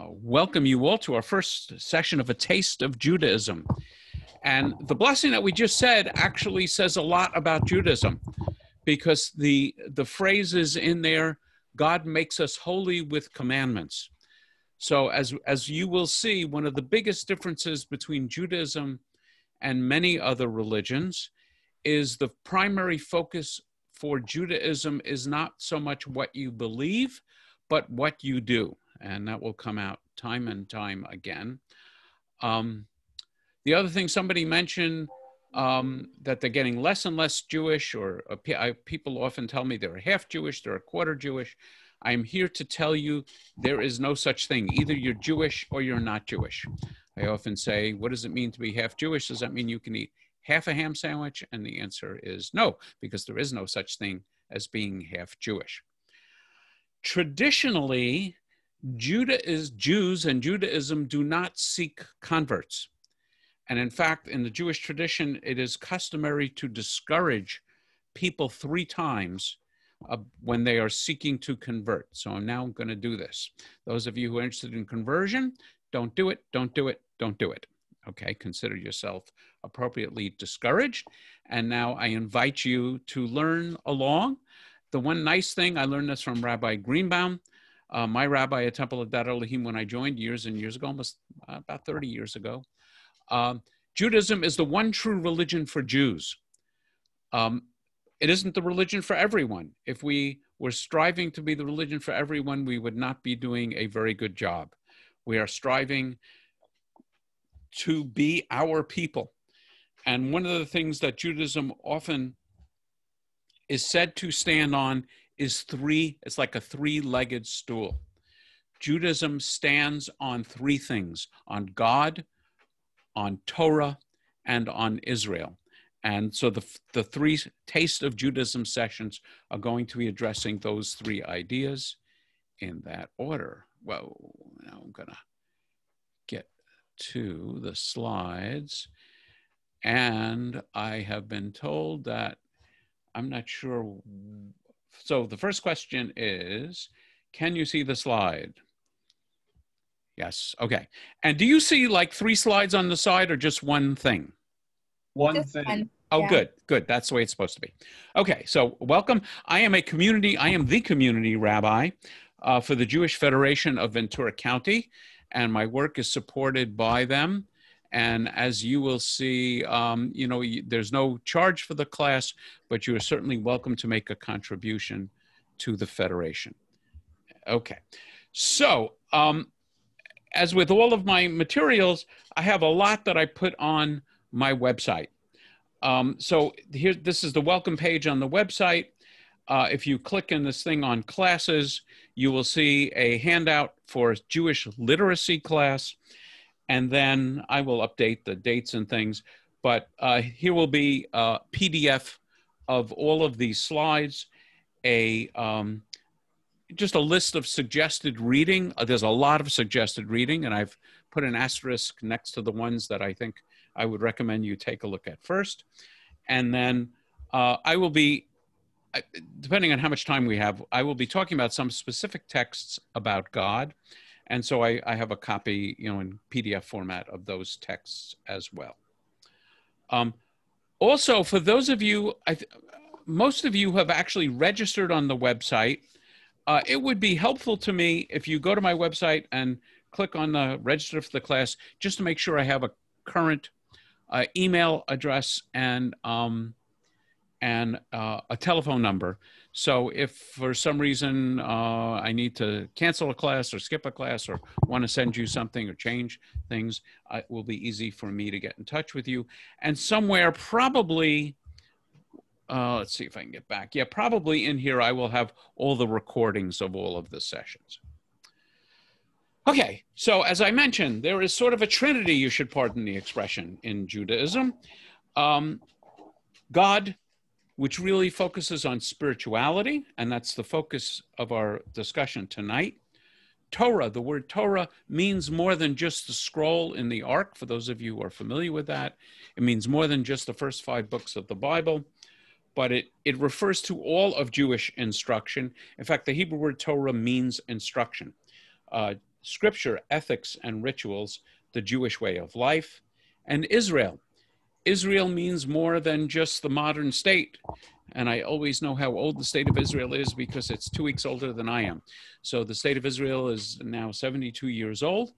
welcome you all to our first session of A Taste of Judaism. And the blessing that we just said actually says a lot about Judaism, because the phrase is in there, God makes us holy with commandments. So as you will see, one of the biggest differences between Judaism and many other religions is the primary focus for Judaism is not so much what you believe, but what you do. And that will come out time and time again. The other thing somebody mentioned, that they're getting less and less Jewish, or people often tell me they're half Jewish, they're a quarter Jewish. I'm here to tell you there is no such thing. Either you're Jewish or you're not Jewish. I often say, what does it mean to be half Jewish? Does that mean you can eat half a ham sandwich? And the answer is no, because there is no such thing as being half Jewish. Traditionally, Jews and Judaism do not seek converts. And in fact, in the Jewish tradition, it is customary to discourage people 3 times when they are seeking to convert. So I'm now going to do this. Those of you who are interested in conversion, don't do it, don't do it, don't do it. Okay, consider yourself appropriately discouraged. And now I invite you to learn along. The one nice thing, I learned this from Rabbi Greenbaum, my rabbi at Temple of Dat Elohim when I joined years and years ago, almost about 30 years ago. Judaism is the one true religion for Jews. It isn't the religion for everyone. If we were striving to be the religion for everyone, we would not be doing a very good job. We are striving to be our people. And one of the things that Judaism often is said to stand on is it's like a 3-legged stool. Judaism stands on 3 things: on God, on Torah, and on Israel. And so the 3 Taste of Judaism sessions are going to be addressing those 3 ideas in that order. Well, now I'm gonna get to the slides. And I have been told that I'm not sure. So the first question is, can you see the slide? Yes, okay. And do you see like 3 slides on the side or just one thing? One thing. Oh, yeah. Good. That's the way it's supposed to be. Okay, so welcome. I am the community rabbi for the Jewish Federation of Ventura County, and my work is supported by them. And as you will see, there's no charge for the class, but you are certainly welcome to make a contribution to the Federation. Okay, so as with all of my materials, I have a lot that I put on my website. So this is the welcome page on the website. If you click in this thing on classes, you will see a handout for Jewish literacy class. And then I will update the dates and things. But here will be a PDF of all of these slides, just a list of suggested reading. There's a lot of suggested reading, and I've put an asterisk next to the ones that I think I would recommend you take a look at first. And then I will be, depending on how much time we have, I will be talking about some specific texts about God. And so I have a copy, in PDF format of those texts as well. Also, for those of you, most of you have actually registered on the website. It would be helpful to me if you go to my website and click on the register for the class, just to make sure I have a current email address and a telephone number. So if for some reason I need to cancel a class or skip a class or want to send you something or change things, it will be easy for me to get in touch with you. And somewhere probably, let's see if I can get back. Yeah, probably in here I will have all the recordings of all of the sessions. Okay, so as I mentioned, there is sort of a trinity, you should pardon the expression, in Judaism. God, which really focuses on spirituality, and that's the focus of our discussion tonight. Torah, the word Torah means more than just the scroll in the Ark, for those of you who are familiar with that. It means more than just the first 5 books of the Bible, but it refers to all of Jewish instruction. In fact, the Hebrew word Torah means instruction. Scripture, ethics, and rituals, the Jewish way of life, and Israel. Israel means more than just the modern state. And I always know how old the state of Israel is because it's 2 weeks older than I am. So the state of Israel is now 72 years old.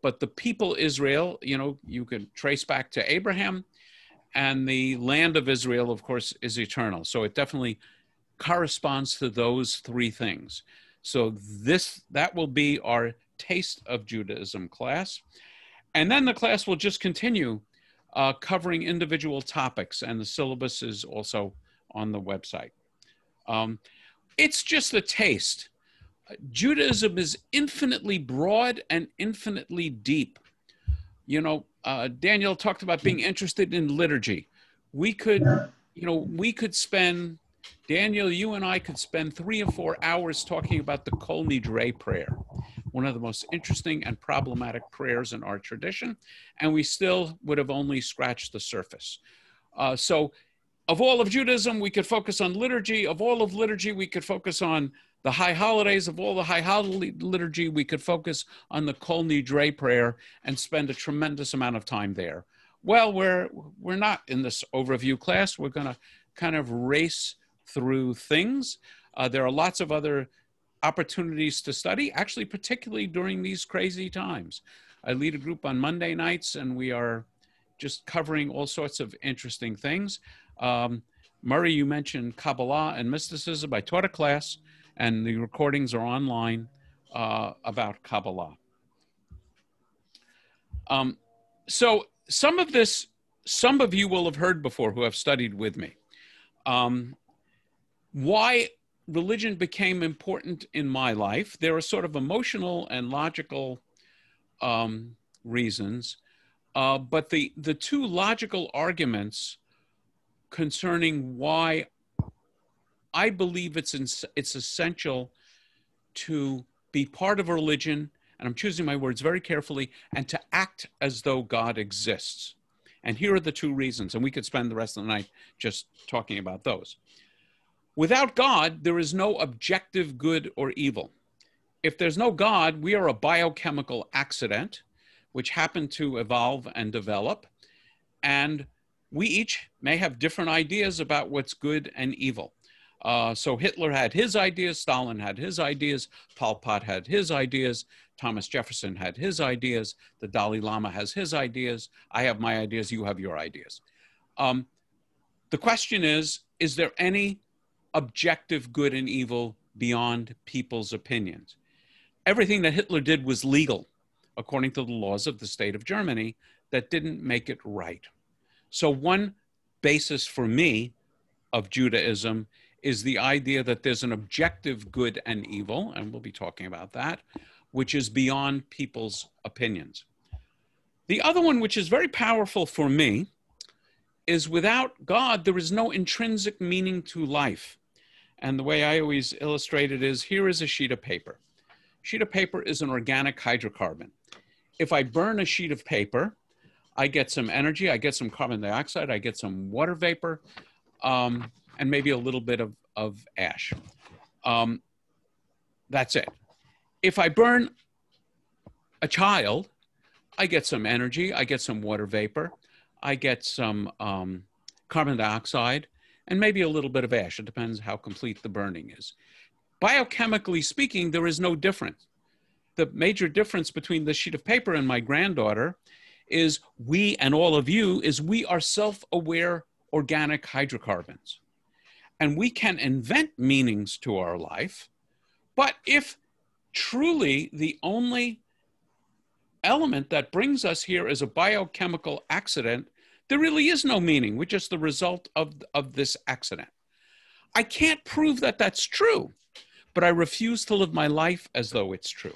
But the people Israel, you know, you could trace back to Abraham. And the land of Israel, of course, is eternal. So it definitely corresponds to those three things. So that will be our Taste of Judaism class. And then the class will just continue covering individual topics, and the syllabus is also on the website. It's just a taste. Judaism is infinitely broad and infinitely deep. You know, Daniel talked about being interested in liturgy. We could, Daniel, you and I could spend 3 or 4 hours talking about the Kol Nidre prayer, one of the most interesting and problematic prayers in our tradition, and we still would have only scratched the surface. So of all of Judaism, we could focus on liturgy. Of all of liturgy, we could focus on the high holidays. Of all the high holiday liturgy, we could focus on the Kol Nidre prayer and spend a tremendous amount of time there. Well, we're not in this overview class. We're going to kind of race through things. There are lots of other opportunities to study, actually, particularly during these crazy times. I lead a group on Monday nights, and we are just covering all sorts of interesting things. Murray, you mentioned Kabbalah and mysticism. I taught a class, and the recordings are online about Kabbalah. So some of you will have heard before who have studied with me. Why religion became important in my life. There are sort of emotional and logical reasons, but the two logical arguments concerning why I believe it's essential to be part of a religion, and I'm choosing my words very carefully, and to act as though God exists. And here are the two reasons, and we could spend the rest of the night just talking about those. Without God, there is no objective good or evil. If there's no God, we are a biochemical accident which happened to evolve and develop, and we each may have different ideas about what's good and evil. So Hitler had his ideas, Stalin had his ideas, Pol Pot had his ideas, Thomas Jefferson had his ideas, the Dalai Lama has his ideas, I have my ideas, you have your ideas. The question is there any objective good and evil beyond people's opinions? Everything that Hitler did was legal, according to the laws of the state of Germany. That didn't make it right. So one basis for me of Judaism is the idea that there's an objective good and evil, and we'll be talking about that, which is beyond people's opinions. The other one, which is very powerful for me, is without God, there is no intrinsic meaning to life. And the way I always illustrate it is, here is a sheet of paper. Sheet of paper is an organic hydrocarbon. If I burn a sheet of paper, I get some energy, I get some carbon dioxide, I get some water vapor, and maybe a little bit of ash. That's it. If I burn a child, I get some energy, I get some water vapor, I get some carbon dioxide, and maybe a little bit of ash. It depends how complete the burning is. Biochemically speaking, there is no difference. The major difference between this sheet of paper and my granddaughter is we and all of you is we are self-aware organic hydrocarbons. And we can invent meanings to our life, but if truly the only element that brings us here is a biochemical accident, there really is no meaning. We're just the result of this accident. I can't prove that that's true, but I refuse to live my life as though it's true.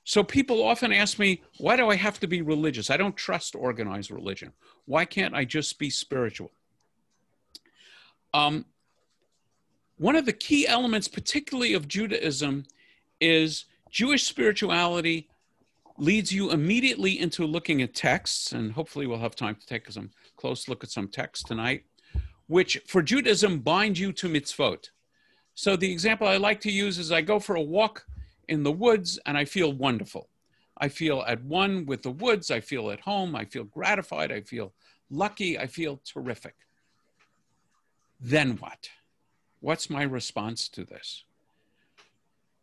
So people often ask me, why do I have to be religious? I don't trust organized religion. Why can't I just be spiritual? One of the key elements, particularly of Judaism, is Jewish spirituality leads you immediately into looking at texts, and hopefully we'll have time to take some close look at some texts tonight, which for Judaism bind you to mitzvot. So the example I like to use is I go for a walk in the woods and I feel wonderful. I feel at one with the woods. I feel at home. I feel gratified. I feel lucky. I feel terrific. Then what? What's my response to this?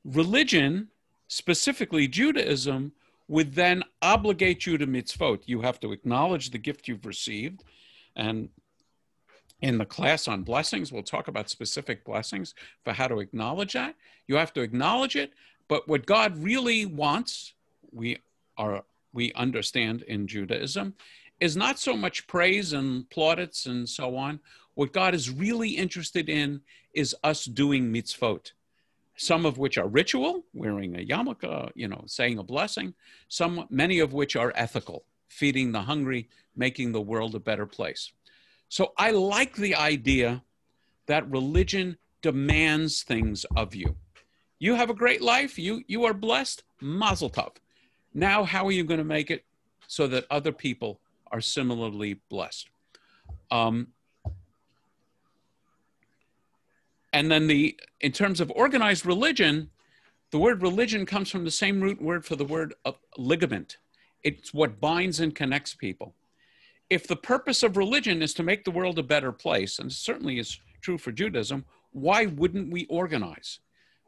Religion, specifically Judaism, would then obligate you to mitzvot. You have to acknowledge the gift you've received. And in the class on blessings, we'll talk about specific blessings for how to acknowledge that. You have to acknowledge it. But what God really wants, we understand in Judaism, is not so much praise and plaudits and so on. What God is really interested in is us doing mitzvot, some of which are ritual, wearing a yarmulke, saying a blessing, many of which are ethical, feeding the hungry, making the world a better place. So I like the idea that religion demands things of you. You have a great life, you are blessed, mazel tov. Now, how are you going to make it so that other people are similarly blessed? And then in terms of organized religion, the word religion comes from the same root word for the word ligament. It's what binds and connects people. If the purpose of religion is to make the world a better place, and certainly is true for Judaism, why wouldn't we organize?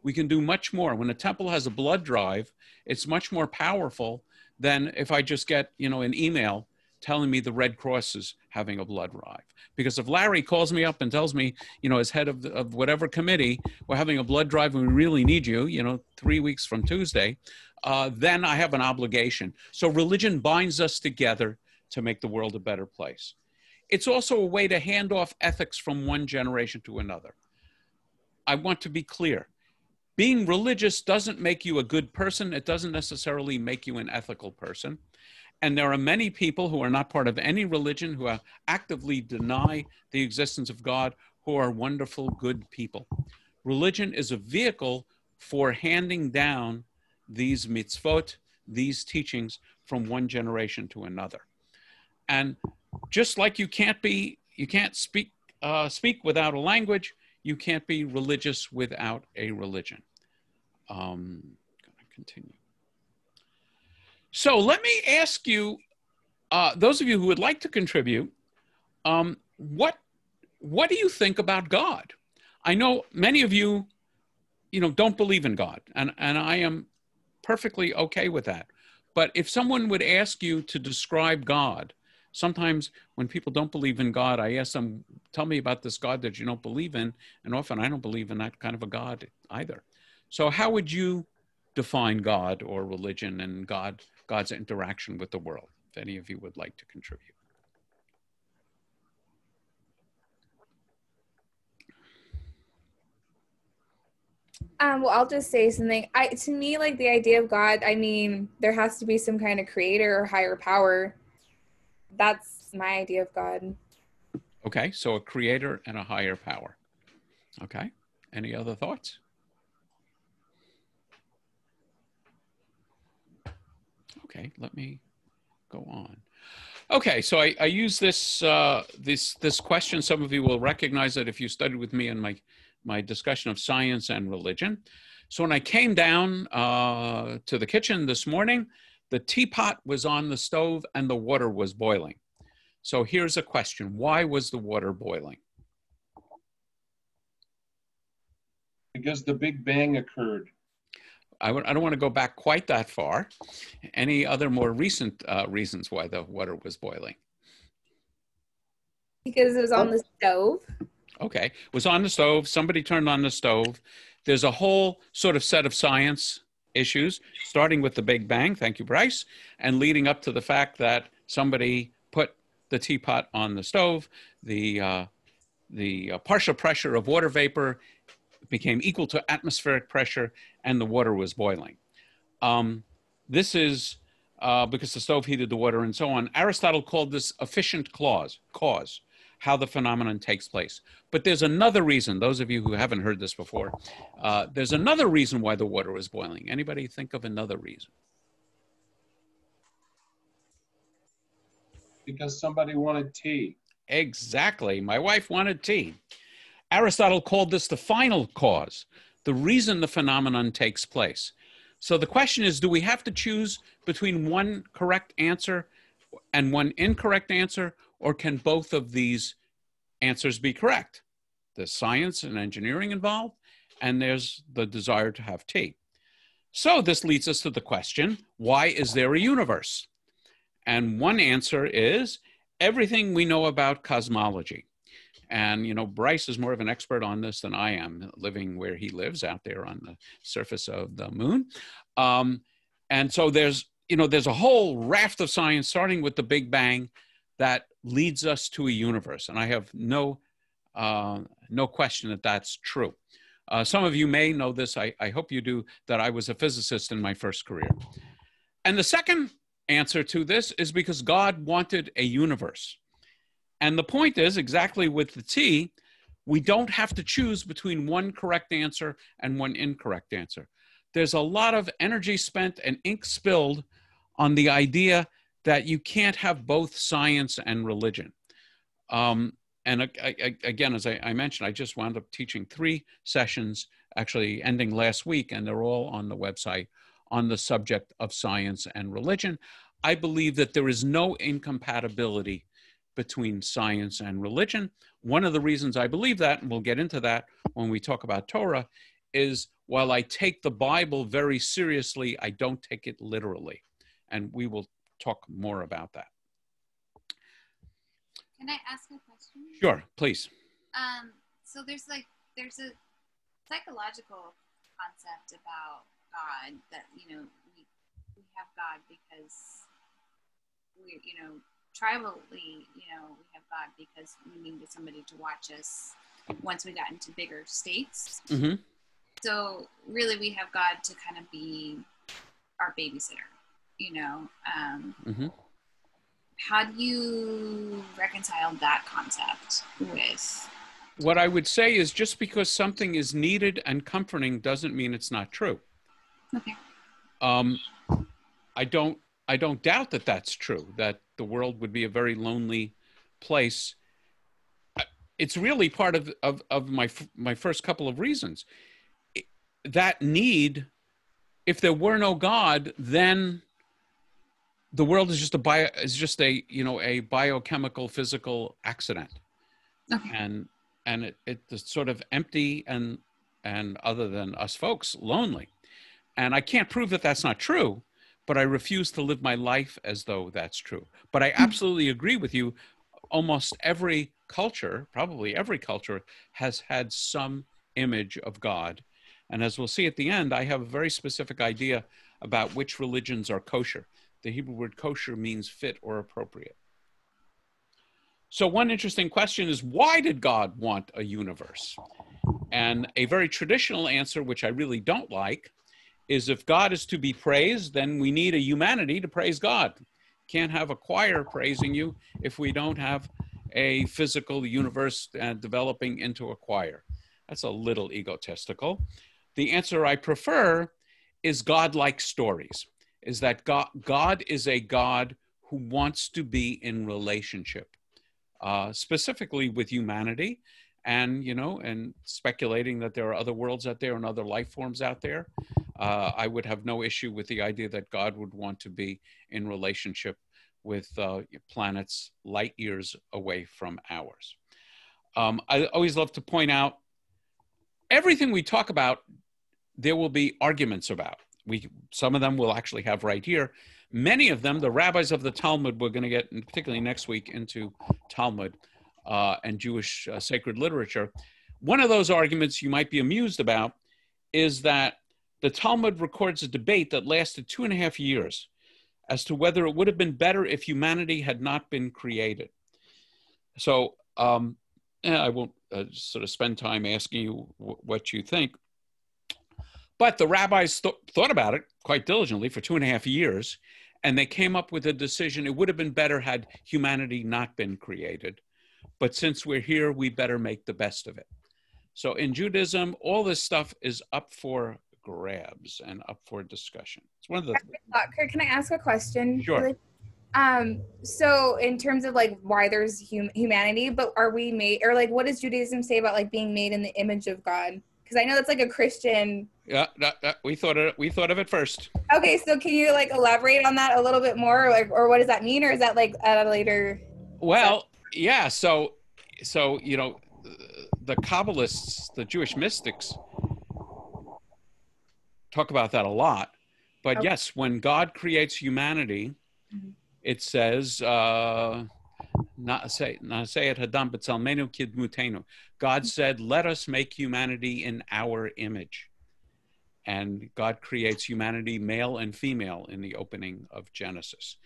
We can do much more. When a temple has a blood drive, it's much more powerful than if I just get, an email telling me the Red Cross is having a blood drive. Because if Larry calls me up and tells me, as head of whatever committee, we're having a blood drive and we really need you, 3 weeks from Tuesday, then I have an obligation. So religion binds us together to make the world a better place. It's also a way to hand off ethics from one generation to another. I want to be clear. Being religious doesn't make you a good person. It doesn't necessarily make you an ethical person. And there are many people who are not part of any religion who actively deny the existence of God, who are wonderful, good people. Religion is a vehicle for handing down these mitzvot, these teachings from one generation to another. And just like you can't speak without a language, you can't be religious without a religion. Going to continue. So let me ask you, those of you who would like to contribute, what do you think about God? I know many of you, don't believe in God, and I am perfectly okay with that. But if someone would ask you to describe God, sometimes when people don't believe in God, I ask them, tell me about this God that you don't believe in. And often I don't believe in that kind of a God either. So how would you define God or religion and God's interaction with the world? If any of you would like to contribute. Well, I'll just say something. To me, like the idea of God, I mean, there has to be some kind of creator or higher power. That's my idea of God. Okay, so a creator and a higher power. Okay, any other thoughts? Okay, let me go on. Okay, so I use this question. Some of you will recognize it if you studied with me in my discussion of science and religion. So when I came down to the kitchen this morning, the teapot was on the stove and the water was boiling. So here's a question. Why was the water boiling? Because the Big Bang occurred. I don't want to go back quite that far. Any other more recent reasons why the water was boiling? Because it was on the stove. Okay, it was on the stove. Somebody turned on the stove. There's a whole sort of set of science issues, starting with the Big Bang, thank you, Bryce, and leading up to the fact that somebody put the teapot on the stove. The partial pressure of water vapor became equal to atmospheric pressure, and the water was boiling. This is because the stove heated the water and so on. Aristotle called this efficient cause, how the phenomenon takes place. But there's another reason, those of you who haven't heard this before, there's another reason why the water was boiling. Anybody think of another reason? Because somebody wanted tea. Exactly, my wife wanted tea. Aristotle called this the final cause, the reason the phenomenon takes place. So the question is, do we have to choose between one correct answer and one incorrect answer, or can both of these answers be correct? There's science and engineering involved, and there's the desire to have tea. So this leads us to the question, why is there a universe? And one answer is everything we know about cosmology. And, you know, Bryce is more of an expert on this than I am, living where he lives out there on the surface of the moon. And so there's a whole raft of science, starting with the Big Bang, that leads us to a universe. And I have no question that that's true. Some of you may know this, I hope you do, that I was a physicist in my first career. And the second answer to this is because God wanted a universe. And the point is, exactly with the tea, we don't have to choose between one correct answer and one incorrect answer. There's a lot of energy spent and ink spilled on the idea that you can't have both science and religion. And again, as I mentioned, I just wound up teaching 3 sessions, actually ending last week, and they're all on the website on the subject of science and religion. I believe that there is no incompatibility between science and religion. One of the reasons I believe that, and we'll get into that when we talk about Torah, is while I take the Bible very seriously, I don't take it literally. And we will talk more about that. Can I ask a question? Sure, please. So there's a psychological concept about God that, you know, we have God because we, you know, tribally, you know, we have God because we needed somebody to watch us once we got into bigger states. Mm-hmm. So really we have God to kind of be our babysitter, you know. Mm-hmm. How do you reconcile that concept with? What I would say is just because something is needed and comforting doesn't mean it's not true. Okay. I don't doubt that that's true, that the world would be a very lonely place. It's really part of my first couple of reasons. That need, if there were no God, then the world is just a biochemical physical accident. Okay. And it's sort of empty and other than us folks, lonely. And I can't prove that that's not true, but I refuse to live my life as though that's true. But I absolutely agree with you. Almost every culture, probably every culture, has had some image of God. And as we'll see at the end, I have a very specific idea about which religions are kosher. The Hebrew word kosher means fit or appropriate. So one interesting question is, why did God want a universe? And a very traditional answer, which I really don't like, is if God is to be praised, then we need a humanity to praise God. Can't have a choir praising you if we don't have a physical universe developing into a choir. That's a little egotistical. The answer I prefer is God-like stories, is that God is a God who wants to be in relationship, specifically with humanity, and speculating that there are other worlds out there and other life forms out there. I would have no issue with the idea that God would want to be in relationship with planets light years away from ours. I always love to point out, everything we talk about, there will be arguments about. Some of them we'll actually have right here. Many of them, the rabbis of the Talmud, we're going to get, particularly next week, into Talmud and Jewish sacred literature. One of those arguments you might be amused about is that the Talmud records a debate that lasted 2.5 years as to whether it would have been better if humanity had not been created. So I won't sort of spend time asking you what you think. But the rabbis thought about it quite diligently for 2.5 years, and they came up with a decision. It would have been better had humanity not been created. But since we're here, we better make the best of it. So in Judaism, all this stuff is up for grabs and up for discussion. It's one of the... Kurt, can I ask a question? Sure. So in terms of like why there's humanity, but are we made, or like what does Judaism say about like being made in the image of God? Because I know that's like a Christian. Yeah, we thought of it first. Okay, so can you like elaborate on that a little bit more, like, or what does that mean, or is that like at a later? Well, yeah. So you know, the Kabbalists, the Jewish mystics, talk about that a lot. But Okay. yes, when God creates humanity, it says, God said, let us make humanity in our image. And God creates humanity, male and female, in the opening of Genesis.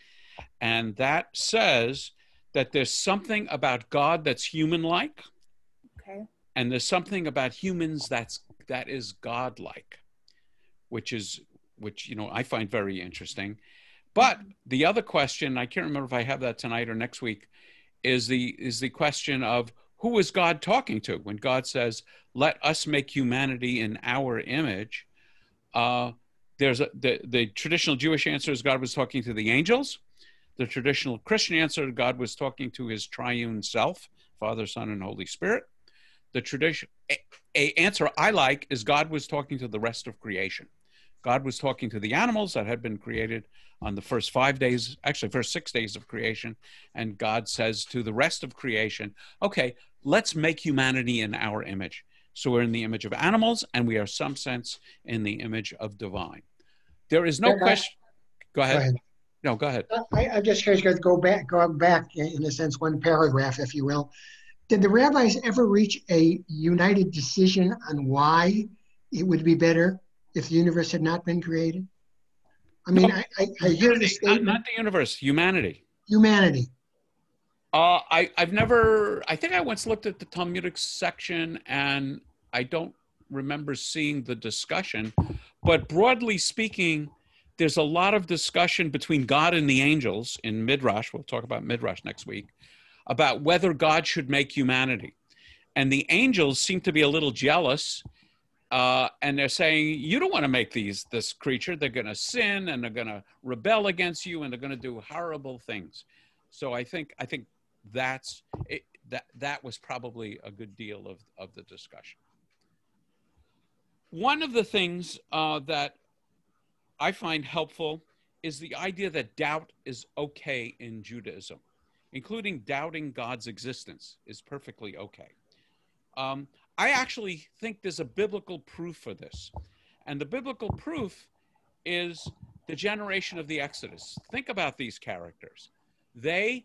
And that says that there's something about God that's human-like. Okay. And there's something about humans that is God-like, which you know, I find very interesting. But the other question, I can't remember if I have that tonight or next week, is the question of who is God talking to when God says, "Let us make humanity in our image." There's the traditional Jewish answer is God was talking to the angels. The traditional Christian answer, God was talking to his triune self, Father, Son, and Holy Spirit. The tradition answer I like is God was talking to the rest of creation. God was talking to the animals that had been created on the first 5 days, actually first 6 days of creation. And God says to the rest of creation, okay, let's make humanity in our image. So we're in the image of animals, and we are, some sense, in the image of divine. There is no question. Go ahead. Go ahead. No, go ahead. I'm just curious, guys, go back in a sense, one paragraph, if you will. Did the rabbis ever reach a united decision on why it would be better if the universe had not been created? I mean, No, I hear the statement. Not the universe, humanity. Humanity. I've never, I think I once looked at the Talmudic section and I don't remember seeing the discussion, but broadly speaking, there's a lot of discussion between God and the angels in Midrash. We'll talk about Midrash next week, about whether God should make humanity. And the angels seem to be a little jealous, and they're saying, you don't want to make this creature. They're going to sin, and they're going to rebel against you, and they're going to do horrible things. So I think that's it, that was probably a good deal of the discussion. One of the things that I find helpful is the idea that doubt is okay in Judaism, including doubting God's existence is perfectly okay. I actually think there's a biblical proof for this. And the biblical proof is the generation of the Exodus. Think about these characters. They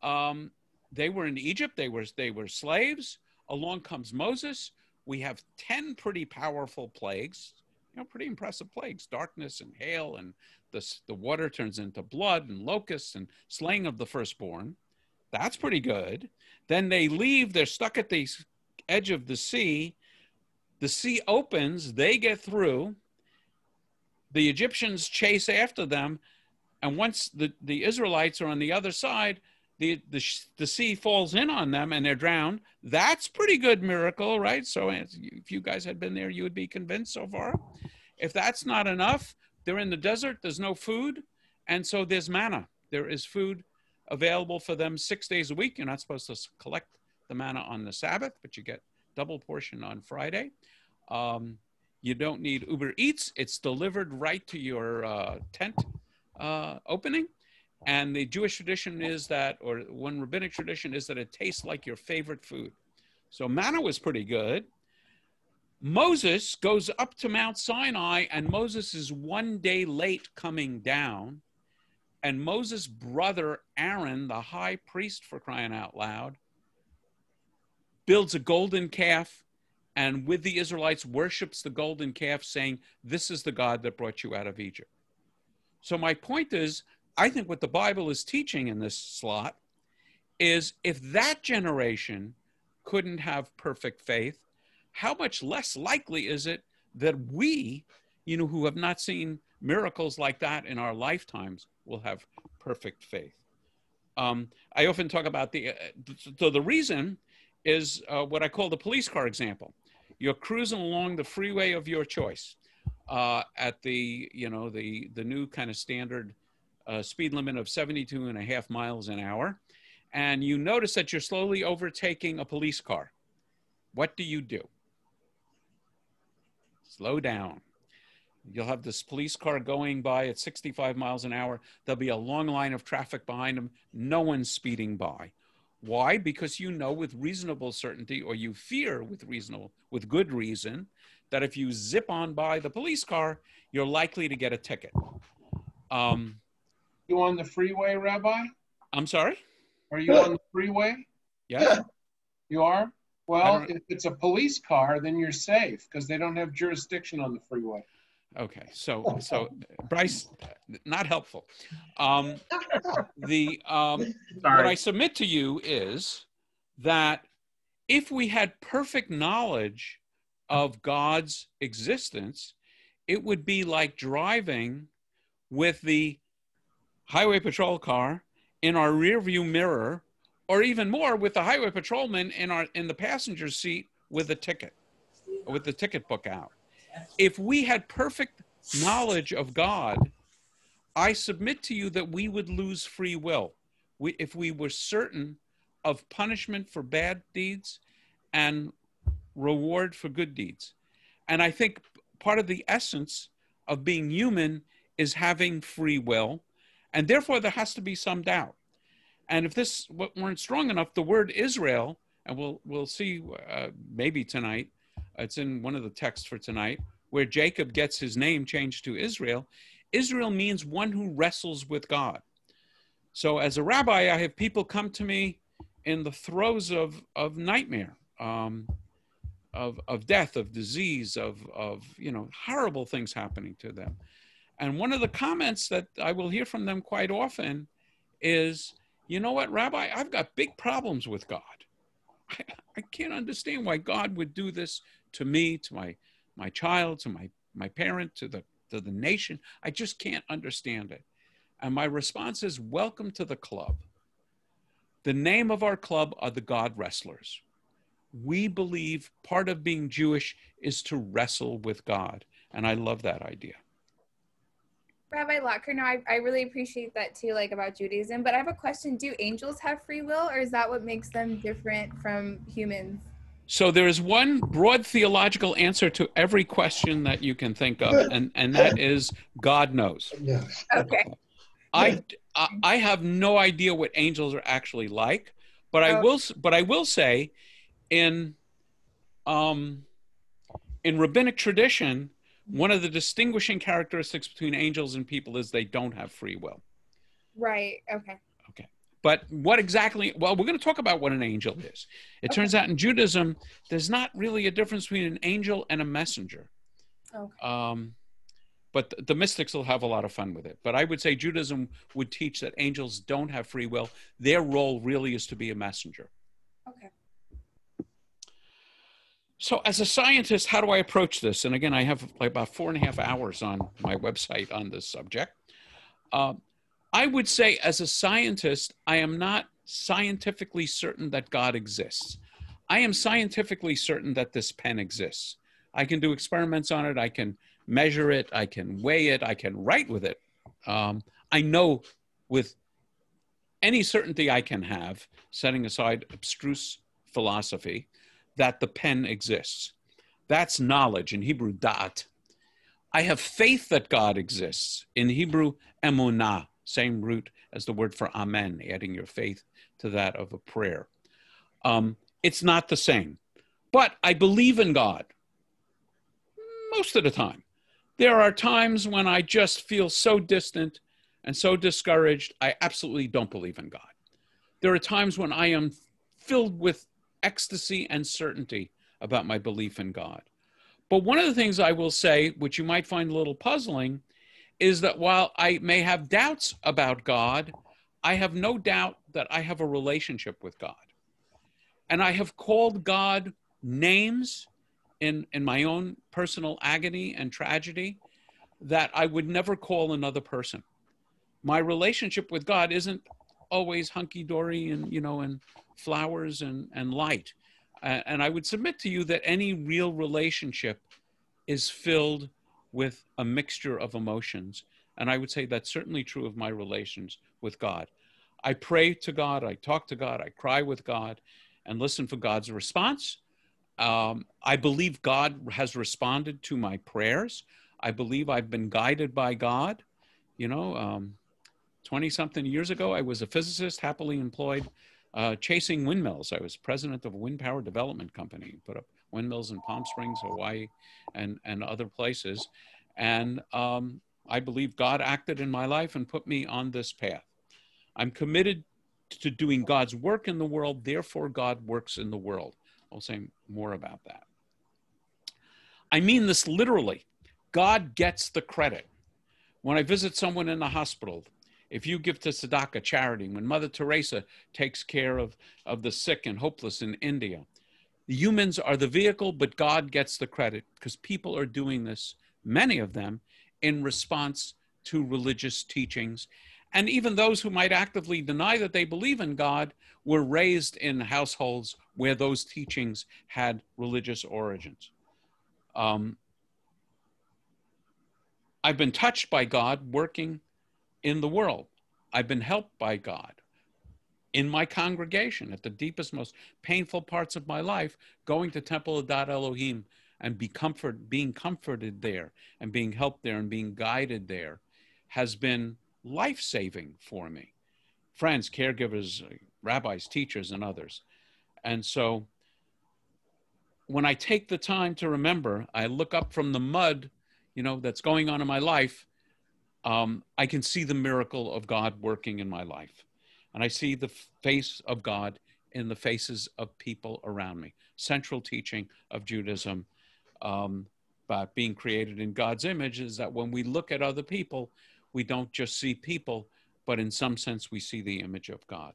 were in Egypt. They were slaves. Along comes Moses. We have 10 pretty powerful plagues, pretty impressive plagues: darkness and hail, and the water turns into blood, and locusts, and slaying of the firstborn. That's pretty good. Then they leave. They're stuck at the edge of the sea. The sea opens. They get through. The Egyptians chase after them. And once the Israelites are on the other side, the sea falls in on them and they're drowned. That's pretty good miracle, right? So if you guys had been there, you would be convinced so far. If that's not enough, they're in the desert. There's no food. And so there's manna. There is food available for them 6 days a week. You're not supposed to collect the manna on the Sabbath, but you get double portion on Friday. You don't need Uber Eats. It's delivered right to your tent opening. And the Jewish tradition is that, or one rabbinic tradition is that it tastes like your favorite food. So manna was pretty good. Moses goes up to Mount Sinai, and Moses is 1 day late coming down. And Moses' brother, Aaron, the high priest, for crying out loud, builds a golden calf, and with the Israelites worships the golden calf, saying, this is the God that brought you out of Egypt. So my point is, I think what the Bible is teaching in this slot is if that generation couldn't have perfect faith, how much less likely is it that we, who have not seen miracles like that in our lifetimes, will have perfect faith? I often talk about the reason is what I call the police car example. You're cruising along the freeway of your choice at the new kind of standard speed limit of 72.5 miles an hour, and you notice that you're slowly overtaking a police car. What do? slow down. You'll have this police car going by at 65 miles an hour. There'll be a long line of traffic behind them. No one's speeding by. Why? Because you know with reasonable certainty, or you fear with good reason, that if you zip on by the police car, you're likely to get a ticket. You on the freeway, Rabbi? I'm sorry? Are you on the freeway? Yes. You are? Well, if it's a police car, then you're safe because they don't have jurisdiction on the freeway. Okay, so Bryce, not helpful. What I submit to you is that if we had perfect knowledge of God's existence, it would be like driving with the highway patrol car in our rearview mirror, or even more with the highway patrolman in the passenger seat with the ticket book out. If we had perfect knowledge of God, I submit to you that we would lose free will. If we were certain of punishment for bad deeds and reward for good deeds. And I think part of the essence of being human is having free will, and therefore there has to be some doubt. And if this weren't strong enough, the word Israel, and we'll see maybe tonight, it's in one of the texts for tonight, where Jacob gets his name changed to Israel. Israel means one who wrestles with God. So as a rabbi, I have people come to me in the throes of nightmare, of death, of disease, of horrible things happening to them. And one of the comments that I will hear from them quite often is, you know what, Rabbi, I've got big problems with God. I can't understand why God would do this to me, to my child, to my parent, to the nation. I just can't understand it. And my response is, welcome to the club. The name of our club are the God Wrestlers. We believe part of being Jewish is to wrestle with God. And I love that idea. Rabbi Locker, no, I really appreciate that too, like about Judaism. But I have a question. Do angels have free will, or is that what makes them different from humans? So there is one broad theological answer to every question that you can think of, and that is God knows. Okay. I have no idea what angels are actually like, but I will say in rabbinic tradition, one of the distinguishing characteristics between angels and people is they don't have free will. Right. Okay. Okay. But what exactly, well, we're going to talk about what an angel is. It turns out in Judaism, there's not really a difference between an angel and a messenger. Okay. But the mystics will have a lot of fun with it. But I would say Judaism would teach that angels don't have free will. Their role really is to be a messenger. Okay. So as a scientist, how do I approach this? And again, I have like about 4.5 hours on my website on this subject. I would say as a scientist, I am not scientifically certain that God exists. I am scientifically certain that this pen exists. I can do experiments on it. I can measure it. I can weigh it. I can write with it. I know with any certainty I can have, setting aside abstruse philosophy, that the pen exists. That's knowledge, in Hebrew, da'at. I have faith that God exists, in Hebrew, emunah, same root as the word for amen, adding your faith to that of a prayer. It's not the same, but I believe in God most of the time. There are times when I just feel so distant and so discouraged, I absolutely don't believe in God. There are times when I am filled with ecstasy and certainty about my belief in God. But one of the things I will say, which you might find a little puzzling, is that while I may have doubts about God, I have no doubt that I have a relationship with God. And I have called God names in my own personal agony and tragedy that I would never call another person. My relationship with God isn't always hunky-dory and, and flowers and light. And I would submit to you that any real relationship is filled with a mixture of emotions. And I would say that's certainly true of my relations with God. I pray to God, I talk to God, I cry with God, and listen for God's response. I believe God has responded to my prayers. I believe I've been guided by God. You know, 20-something years ago, I was a physicist, happily employed, chasing windmills. I was president of a wind power development company, put up windmills in Palm Springs, Hawaii, and other places. And I believe God acted in my life and put me on this path. I'm committed to doing God's work in the world, therefore God works in the world. I'll say more about that. I mean this literally. God gets the credit. When I visit someone in the hospital, if you give to tzedakah, charity, when Mother Teresa takes care of the sick and hopeless in India, the humans are the vehicle, but God gets the credit because people are doing this, many of them, in response to religious teachings. And even those who might actively deny that they believe in God were raised in households where those teachings had religious origins. I've been touched by God working in the world. I've been helped by God in my congregation at the deepest, most painful parts of my life, going to Temple of Dad Elohim and being comforted there and being helped there and being guided there has been life-saving for me. Friends, caregivers, rabbis, teachers, and others. And so when I take the time to remember, I look up from the mud, you know, that's going on in my life, I can see the miracle of God working in my life. And I see the face of God in the faces of people around me. Central teaching of Judaism about being created in God's image is that when we look at other people, we don't just see people, but in some sense we see the image of God.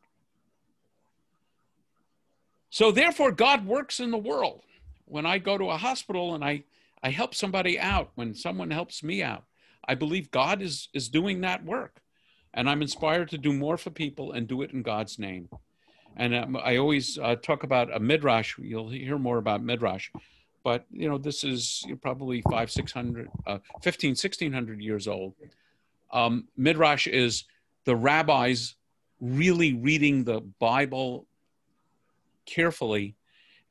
So therefore, God works in the world. When I go to a hospital and I help somebody out, when someone helps me out, I believe God is doing that work. And I'm inspired to do more for people and do it in God's name. And I always talk about a midrash. You'll hear more about midrash. But, you know, this is probably 1,600 years old. Midrash is the rabbis really reading the Bible carefully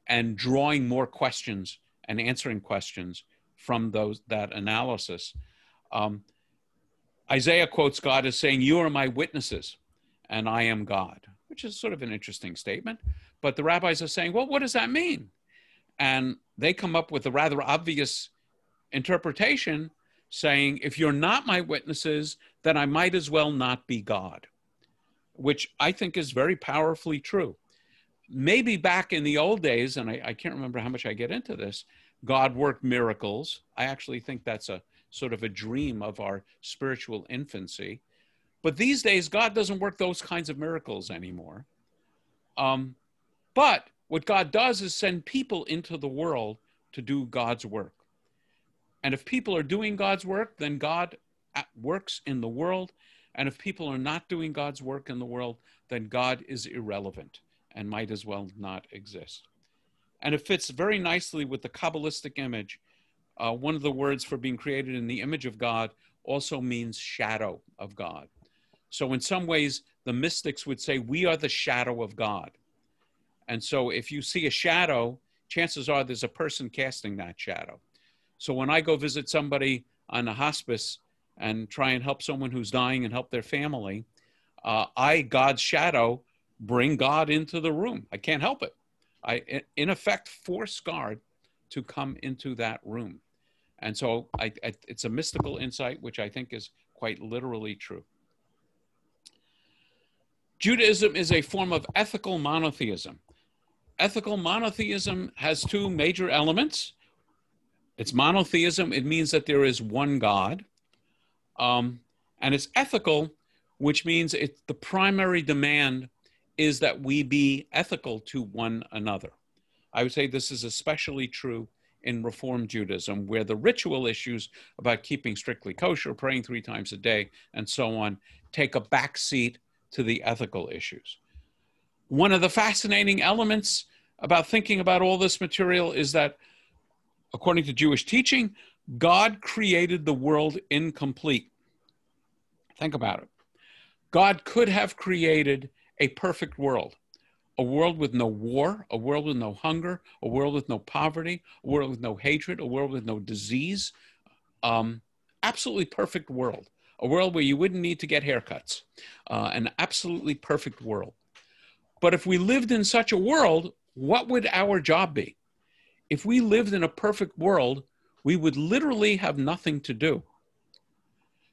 and drawing more questions and answering questions from that analysis. Isaiah quotes God as saying, "You are my witnesses, and I am God," which is sort of an interesting statement. But the rabbis are saying, well, what does that mean? And they come up with a rather obvious interpretation saying, if you're not my witnesses, then I might as well not be God, which I think is very powerfully true. Maybe back in the old days, and I can't remember how much I get into this, God worked miracles. I actually think that's a sort of a dream of our spiritual infancy. But these days, God doesn't work those kinds of miracles anymore. But what God does is send people into the world to do God's work. And if people are doing God's work, then God works in the world. And if people are not doing God's work in the world, then God is irrelevant and might as well not exist. And it fits very nicely with the Kabbalistic image. One of the words for being created in the image of God also means shadow of God. So in some ways, the mystics would say, we are the shadow of God. And so if you see a shadow, chances are there's a person casting that shadow. So when I go visit somebody on a hospice and try and help someone who's dying and help their family, God's shadow, bring God into the room. I can't help it. I, in effect, force God to come into that room. And so it's a mystical insight, which I think is quite literally true. Judaism is a form of ethical monotheism. Ethical monotheism has two major elements. It's monotheism. It means that there is one God. And it's ethical, which means the primary demand is that we be ethical to one another. I would say this is especially true in Reform Judaism, where the ritual issues about keeping strictly kosher, praying 3 times a day, and so on, take a backseat to the ethical issues. One of the fascinating elements about thinking about all this material is that, according to Jewish teaching, God created the world incomplete. Think about it. God could have created a perfect world a world with no war, a world with no hunger, a world with no poverty, a world with no hatred, a world with no disease. Absolutely perfect world, a world where you wouldn't need to get haircuts, an absolutely perfect world. But if we lived in such a world, what would our job be? If we lived in a perfect world, we would literally have nothing to do.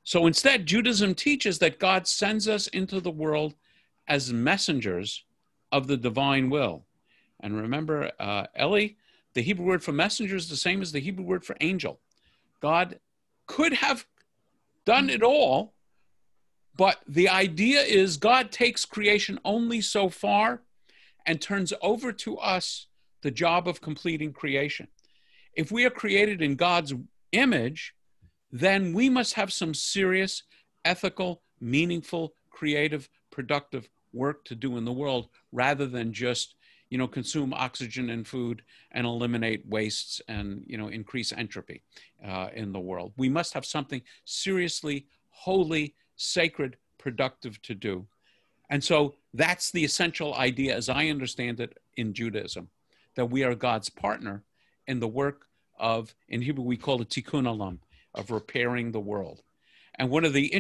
So instead, Judaism teaches that God sends us into the world as messengers of the divine will. And remember, Ellie, the Hebrew word for messenger is the same as the Hebrew word for angel. God could have done it all, but the idea is God takes creation only so far and turns over to us the job of completing creation. If we are created in God's image, then we must have some serious, ethical, meaningful, creative, productive work to do in the world, rather than just, consume oxygen and food and eliminate wastes and, increase entropy in the world. We must have something seriously, holy, sacred, productive to do. And so that's the essential idea, as I understand it, in Judaism, that we are God's partner in the work of, in Hebrew, we call it tikkun olam, of repairing the world. And one of the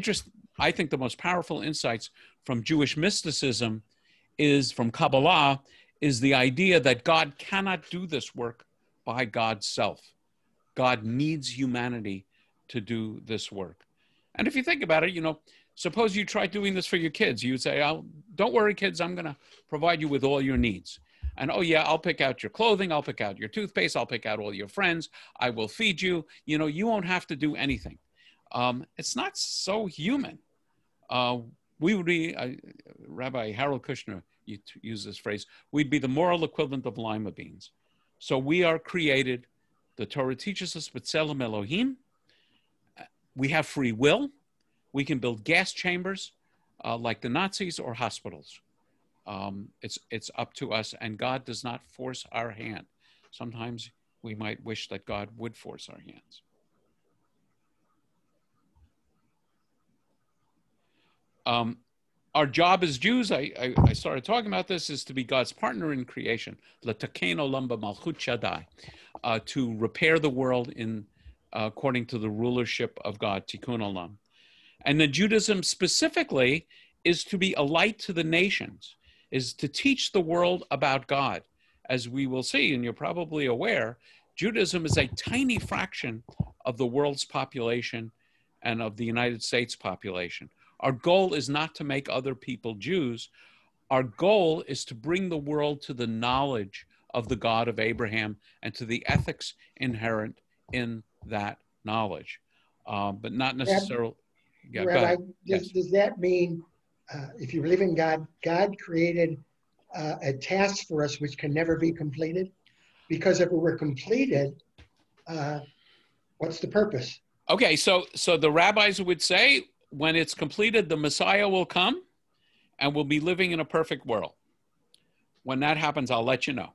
I think the most powerful insights from Jewish mysticism from Kabbalah, is the idea that God cannot do this work by God's self. God needs humanity to do this work. And if you think about it, suppose you try doing this for your kids. You would say, don't worry, kids, I'm going to provide you with all your needs. And, oh, yeah, I'll pick out your clothing. I'll pick out your toothpaste. I'll pick out all your friends. I will feed you. You won't have to do anything. It's not so human. We would be, Rabbi Harold Kushner used this phrase, we'd be the moral equivalent of lima beans. So we are created, the Torah teaches us, B'Tselem Elohim. We have free will. We can build gas chambers like the Nazis, or hospitals. It's up to us, and God does not force our hand. Sometimes we might wish that God would force our hands. Our job as Jews, I started talking about this, is to be God's partner in creation, l'taken olam b'malchut Shaddai, to repair the world according to the rulership of God, tikkun olam. And the Judaism specifically is to be a light to the nations, is to teach the world about God. As we will see, and you're probably aware, Judaism is a tiny fraction of the world's population and of the United States population. Our goal is not to make other people Jews. Our goal is to bring the world to the knowledge of the God of Abraham and to the ethics inherent in that knowledge, but not necessarily. Rabbi, does that mean, if you believe in God, God created a task for us which can never be completed? Because if it were completed, what's the purpose? Okay, so the rabbis would say, when it's completed, the Messiah will come and we'll be living in a perfect world. When that happens, I'll let you know.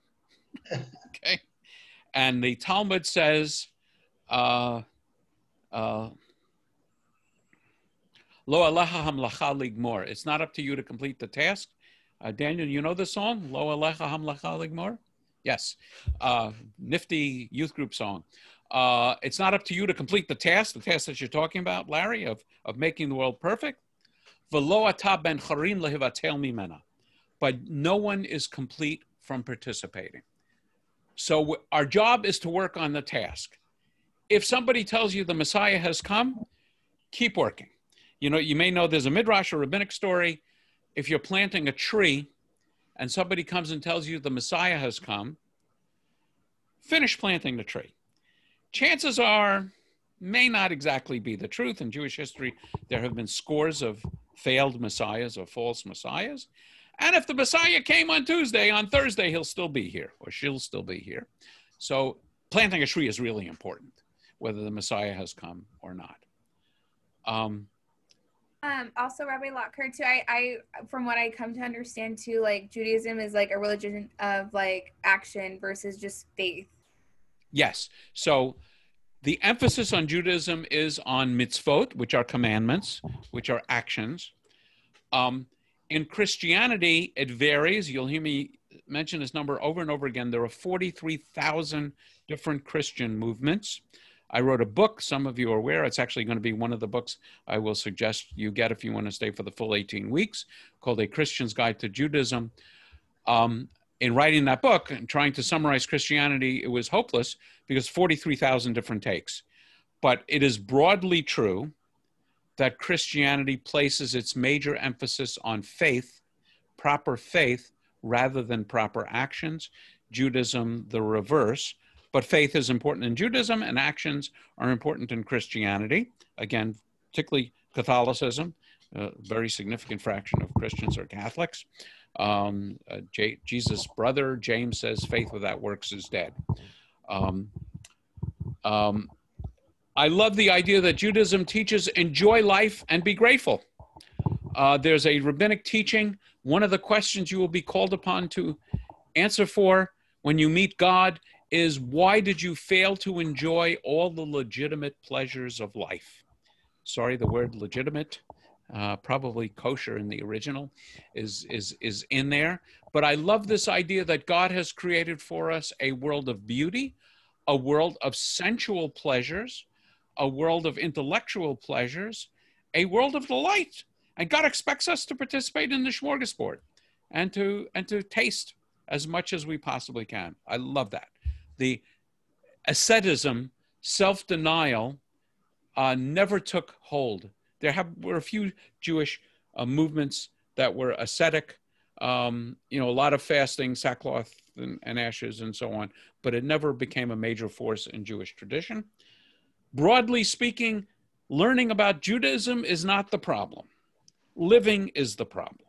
Okay? And the Talmud says, Lo alecha hamlacha ligmor. It's not up to you to complete the task. Daniel, you know the song? Lo alecha hamlacha ligmor? Yes. Nifty youth group song. It's not up to you to complete the task that you're talking about, Larry, of making the world perfect. V'lo ata ben charim lehivatel mimena. But no one is complete from participating. So our job is to work on the task. If somebody tells you the Messiah has come, keep working. You may know there's a midrash or rabbinic story. If you're planting a tree and somebody comes and tells you the Messiah has come, finish planting the tree. Chances are, may not exactly be the truth. In Jewish history, there have been scores of failed messiahs or false messiahs. And if the Messiah came on Tuesday, on Thursday, he'll still be here, or she'll still be here. So planting a tree is really important, whether the Messiah has come or not. Also, Rabbi Lockhart, too, I from what I come to understand, too, like Judaism is like a religion of like action versus just faith. Yes. So the emphasis on Judaism is on mitzvot, which are commandments, which are actions. In Christianity, it varies. You'll hear me mention this number over and over again. There are 43,000 different Christian movements. I wrote a book, some of you are aware. It's actually going to be one of the books I will suggest you get if you want to stay for the full 18 weeks, called A Christian's Guide to Judaism. In writing that book and trying to summarize Christianity, it was hopeless because 43,000 different takes. But it is broadly true that Christianity places its major emphasis on faith, proper faith, rather than proper actions. Judaism, the reverse. But faith is important in Judaism and actions are important in Christianity. Again, particularly Catholicism, a very significant fraction of Christians are Catholics. Jesus' brother, James, says faith without works is dead. I love the idea that Judaism teaches enjoy life and be grateful. There's a rabbinic teaching. One of the questions you will be called upon to answer for when you meet God is, why did you fail to enjoy all the legitimate pleasures of life? Sorry, the word legitimate, probably kosher in the original, is in there. But I love this idea that God has created for us a world of beauty, a world of sensual pleasures, a world of intellectual pleasures, a world of delight. And God expects us to participate in the smorgasbord and to taste as much as we possibly can. I love that. The asceticism, self-denial, never took hold. There were a few Jewish movements that were ascetic, a lot of fasting, sackcloth and ashes and so on, but it never became a major force in Jewish tradition. Broadly speaking, learning about Judaism is not the problem. Living is the problem.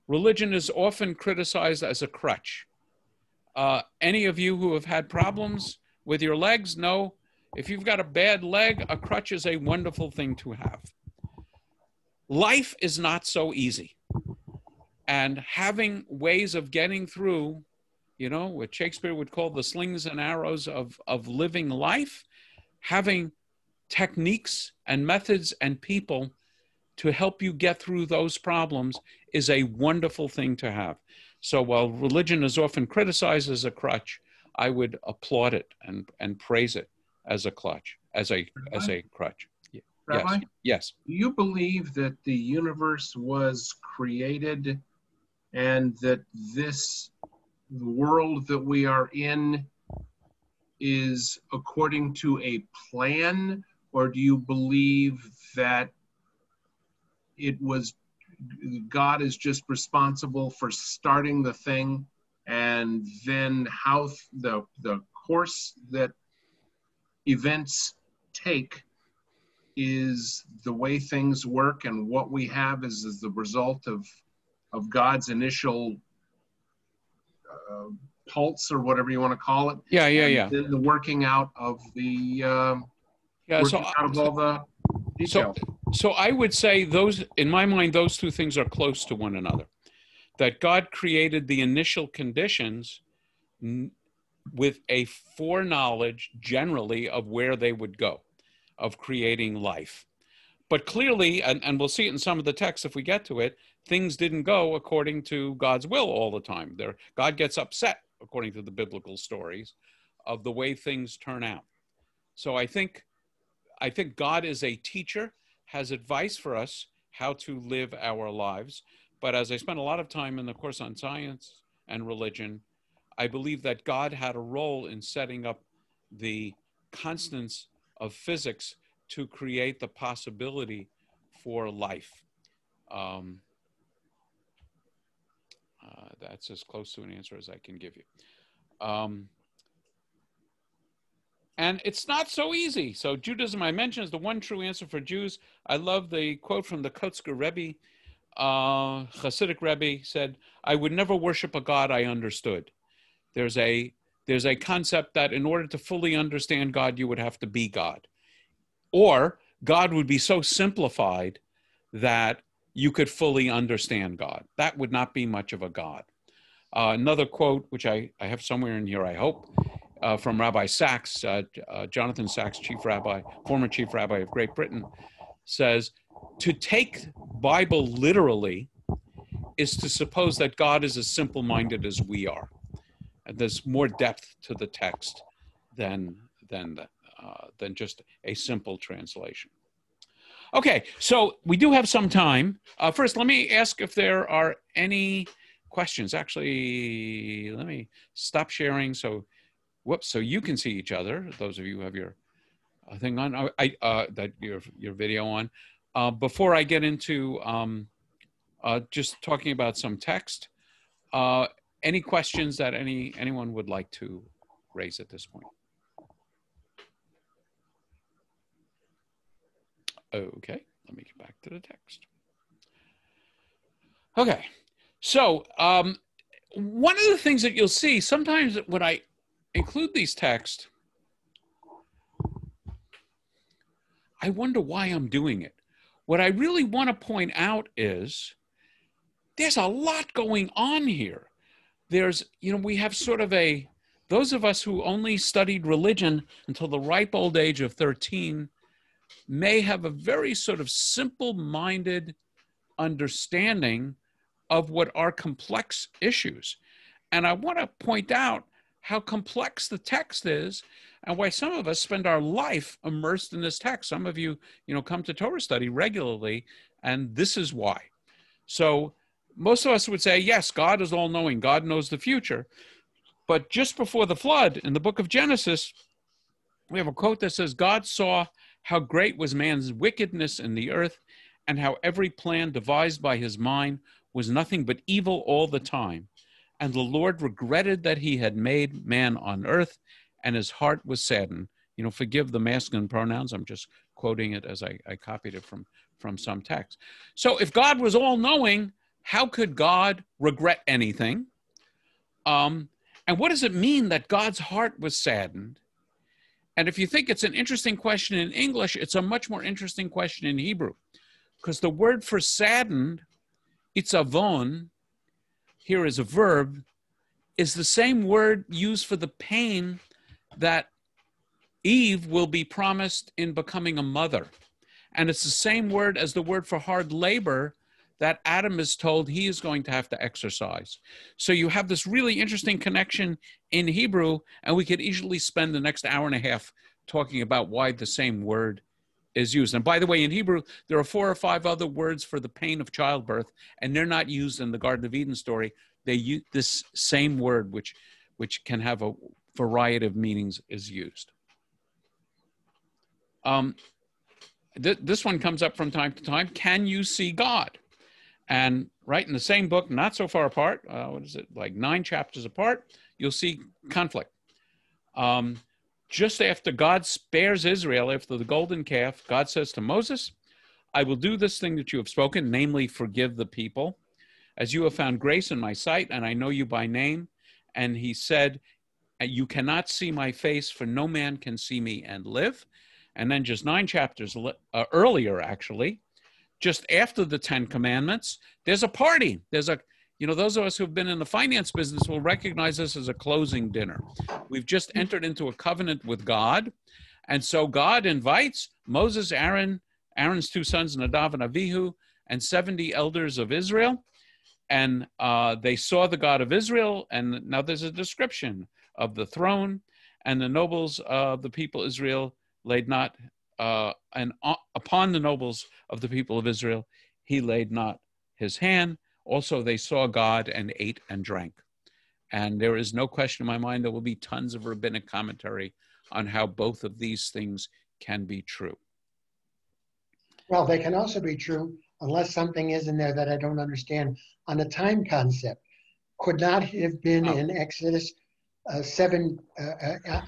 Religion is often criticized as a crutch. Any of you who have had problems with your legs know if you've got a bad leg, a crutch is a wonderful thing to have. Life is not so easy. And having ways of getting through, what Shakespeare would call the slings and arrows of living life, having techniques and methods and people to help you get through those problems is a wonderful thing to have. So while religion is often criticized as a crutch, I would applaud it and praise it as a crutch. Rabbi? Yes. Do you believe that the universe was created and that the world that we are in is according to a plan, or do you believe that God is just responsible for starting the thing, and then how the course that events take is the way things work, and what we have is the result of God's initial pulse, or whatever you want to call it. Yeah. Then the working out of the all the details. So I would say in my mind, those two things are close to one another. That God created the initial conditions with a foreknowledge generally of where they would go, of creating life. But clearly, and we'll see it in some of the texts if we get to it, things didn't go according to God's will all the time. God gets upset, according to the biblical stories, of the way things turn out. So I think God is a teacher, has advice for us how to live our lives. But as I spent a lot of time in the course on science and religion, I believe that God had a role in setting up the constants of physics to create the possibility for life. That's as close to an answer as I can give you. And it's not so easy. So Judaism, I mentioned, is the one true answer for Jews. I love the quote from the Kotzker Rebbe, Hasidic Rebbe, said, "I would never worship a God I understood." There's a concept that in order to fully understand God, you would have to be God. Or God would be so simplified that you could fully understand God. That would not be much of a God. Another quote, which I have somewhere in here, I hope, from Rabbi Sachs, Jonathan Sachs, former chief rabbi of Great Britain, says, to take Bible literally is to suppose that God is as simple-minded as we are. And there's more depth to the text than just a simple translation. Okay, so we do have some time. First, let me ask if there are any questions. Actually, let me stop sharing so you can see each other. Those of you who have your thing on, your video on. Before I get into just talking about some text, any questions that anyone would like to raise at this point? Okay, let me get back to the text. Okay, so one of the things that you'll see sometimes when I include these texts, I wonder why I'm doing it. What I really want to point out is there's a lot going on here. There's, we have sort of those of us who only studied religion until the ripe old age of 13 may have a very sort of simple-minded understanding of what are complex issues. And I want to point out how complex the text is and why some of us spend our life immersed in this text. Some of you, come to Torah study regularly, and this is why. So most of us would say, yes, God is all-knowing. God knows the future. But just before the flood, in the book of Genesis, we have a quote that says, God saw how great was man's wickedness in the earth, and how every plan devised by his mind was nothing but evil all the time. And the Lord regretted that he had made man on earth, and his heart was saddened. Forgive the masculine pronouns. I'm just quoting it as I copied it from some text. So if God was all-knowing, how could God regret anything? And what does it mean that God's heart was saddened? And if you think it's an interesting question in English, it's a much more interesting question in Hebrew, because the word for saddened, itzavon, here is a verb, is the same word used for the pain that Eve will be promised in becoming a mother. And it's the same word as the word for hard labor that Adam is told he is going to have to exercise. So you have this really interesting connection in Hebrew, and we could easily spend the next hour and a half talking about why the same word is used. And by the way, in Hebrew, there are 4 or 5 other words for the pain of childbirth, and they're not used in the Garden of Eden story. They use this same word, which can have a variety of meanings, is used. This one comes up from time to time. Can you see God? And right in the same book, not so far apart, what is it, like 9 chapters apart, you'll see conflict. Just after God spares Israel, after the golden calf, God says to Moses, I will do this thing that you have spoken, namely forgive the people, as you have found grace in my sight, and I know you by name. And he said, you cannot see my face, for no man can see me and live. And then just 9 chapters earlier, actually, just after the 10 commandments, there's a party. There's those of us who've been in the finance business will recognize this as a closing dinner. We've just entered into a covenant with God. And so God invites Moses, Aaron's 2 sons, Nadav and Avihu, and 70 elders of Israel. And they saw the God of Israel. And now there's a description of the throne, and the nobles of the people Israel laid not, and upon the nobles of the people of Israel, he laid not his hand. Also, they saw God and ate and drank. And there is no question in my mind, there will be tons of rabbinic commentary on how both of these things can be true. Well, they can also be true unless something is in there that I don't understand on the time concept. Could not have been in Exodus 7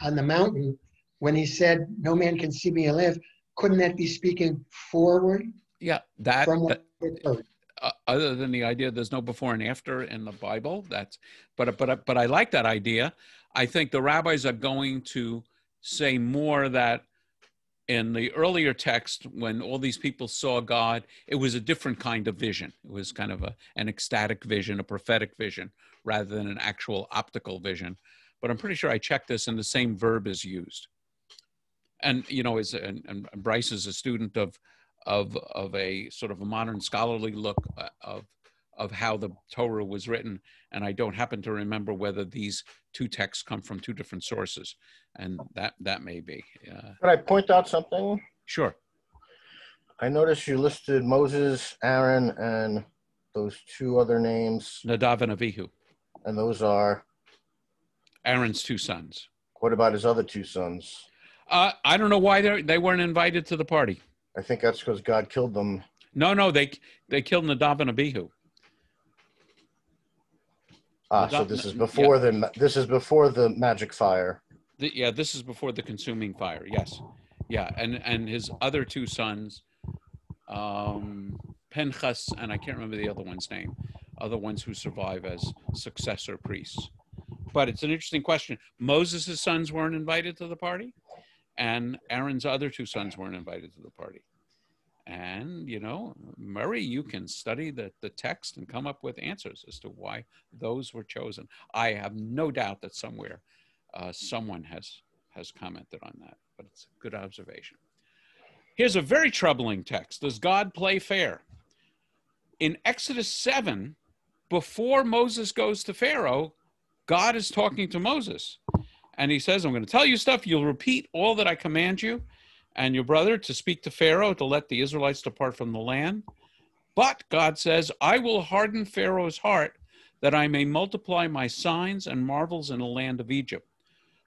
on the mountain when he said, no man can see me and live. Couldn't that be speaking forward? Yeah, other than the idea there's no before and after in the Bible, but I like that idea. I think the rabbis are going to say more that in the earlier text, when all these people saw God, it was a different kind of vision. It was kind of an ecstatic vision, a prophetic vision, rather than an actual optical vision. But I'm pretty sure I checked this, and the same verb is used. And and Bryce is a student of a sort of a modern scholarly look of how the Torah was written, and I don't happen to remember whether these two texts come from two different sources, and that may be. Could I point out something? Sure. I noticed you listed Moses, Aaron, and those two other names. Nadav and Avihu. And those are? Aaron's two sons. What about his other two sons? I don't know why they weren't invited to the party. I think that's because God killed them. No, they killed Nadav and Abihu. So this is before this is before the magic fire. This is before the consuming fire. Yes, yeah, and his other two sons, Pinchas, and I can't remember the other one's name, other ones who survive as successor priests. But it's an interesting question. Moses' sons weren't invited to the party, and Aaron's other two sons weren't invited to the party. And, Murray, you can study the text and come up with answers as to why those were chosen. I have no doubt that somewhere someone has commented on that, but it's a good observation. Here's a very troubling text. Does God play fair? In Exodus 7, before Moses goes to Pharaoh, God is talking to Moses. And he says, I'm going to tell you stuff. You'll repeat all that I command you and your brother to speak to Pharaoh to let the Israelites depart from the land. But God says, I will harden Pharaoh's heart that I may multiply my signs and marvels in the land of Egypt.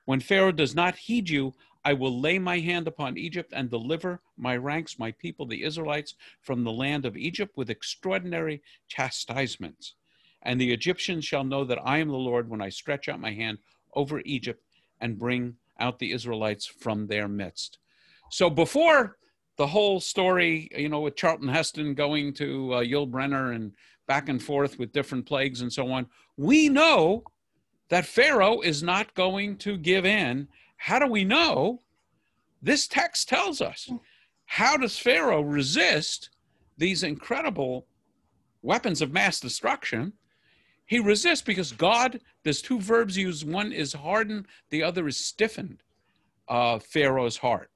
When Pharaoh does not heed you, I will lay my hand upon Egypt and deliver my ranks, my people, the Israelites, from the land of Egypt with extraordinary chastisements. And the Egyptians shall know that I am the Lord when I stretch out my hand over Egypt and bring out the Israelites from their midst. So before the whole story, with Charlton Heston going to Yul Brynner and back and forth with different plagues and so on, we know that Pharaoh is not going to give in. How do we know? This text tells us. How does Pharaoh resist these incredible weapons of mass destruction? He resists because God, there's two verbs used. One is harden, the other is stiffened Pharaoh's heart.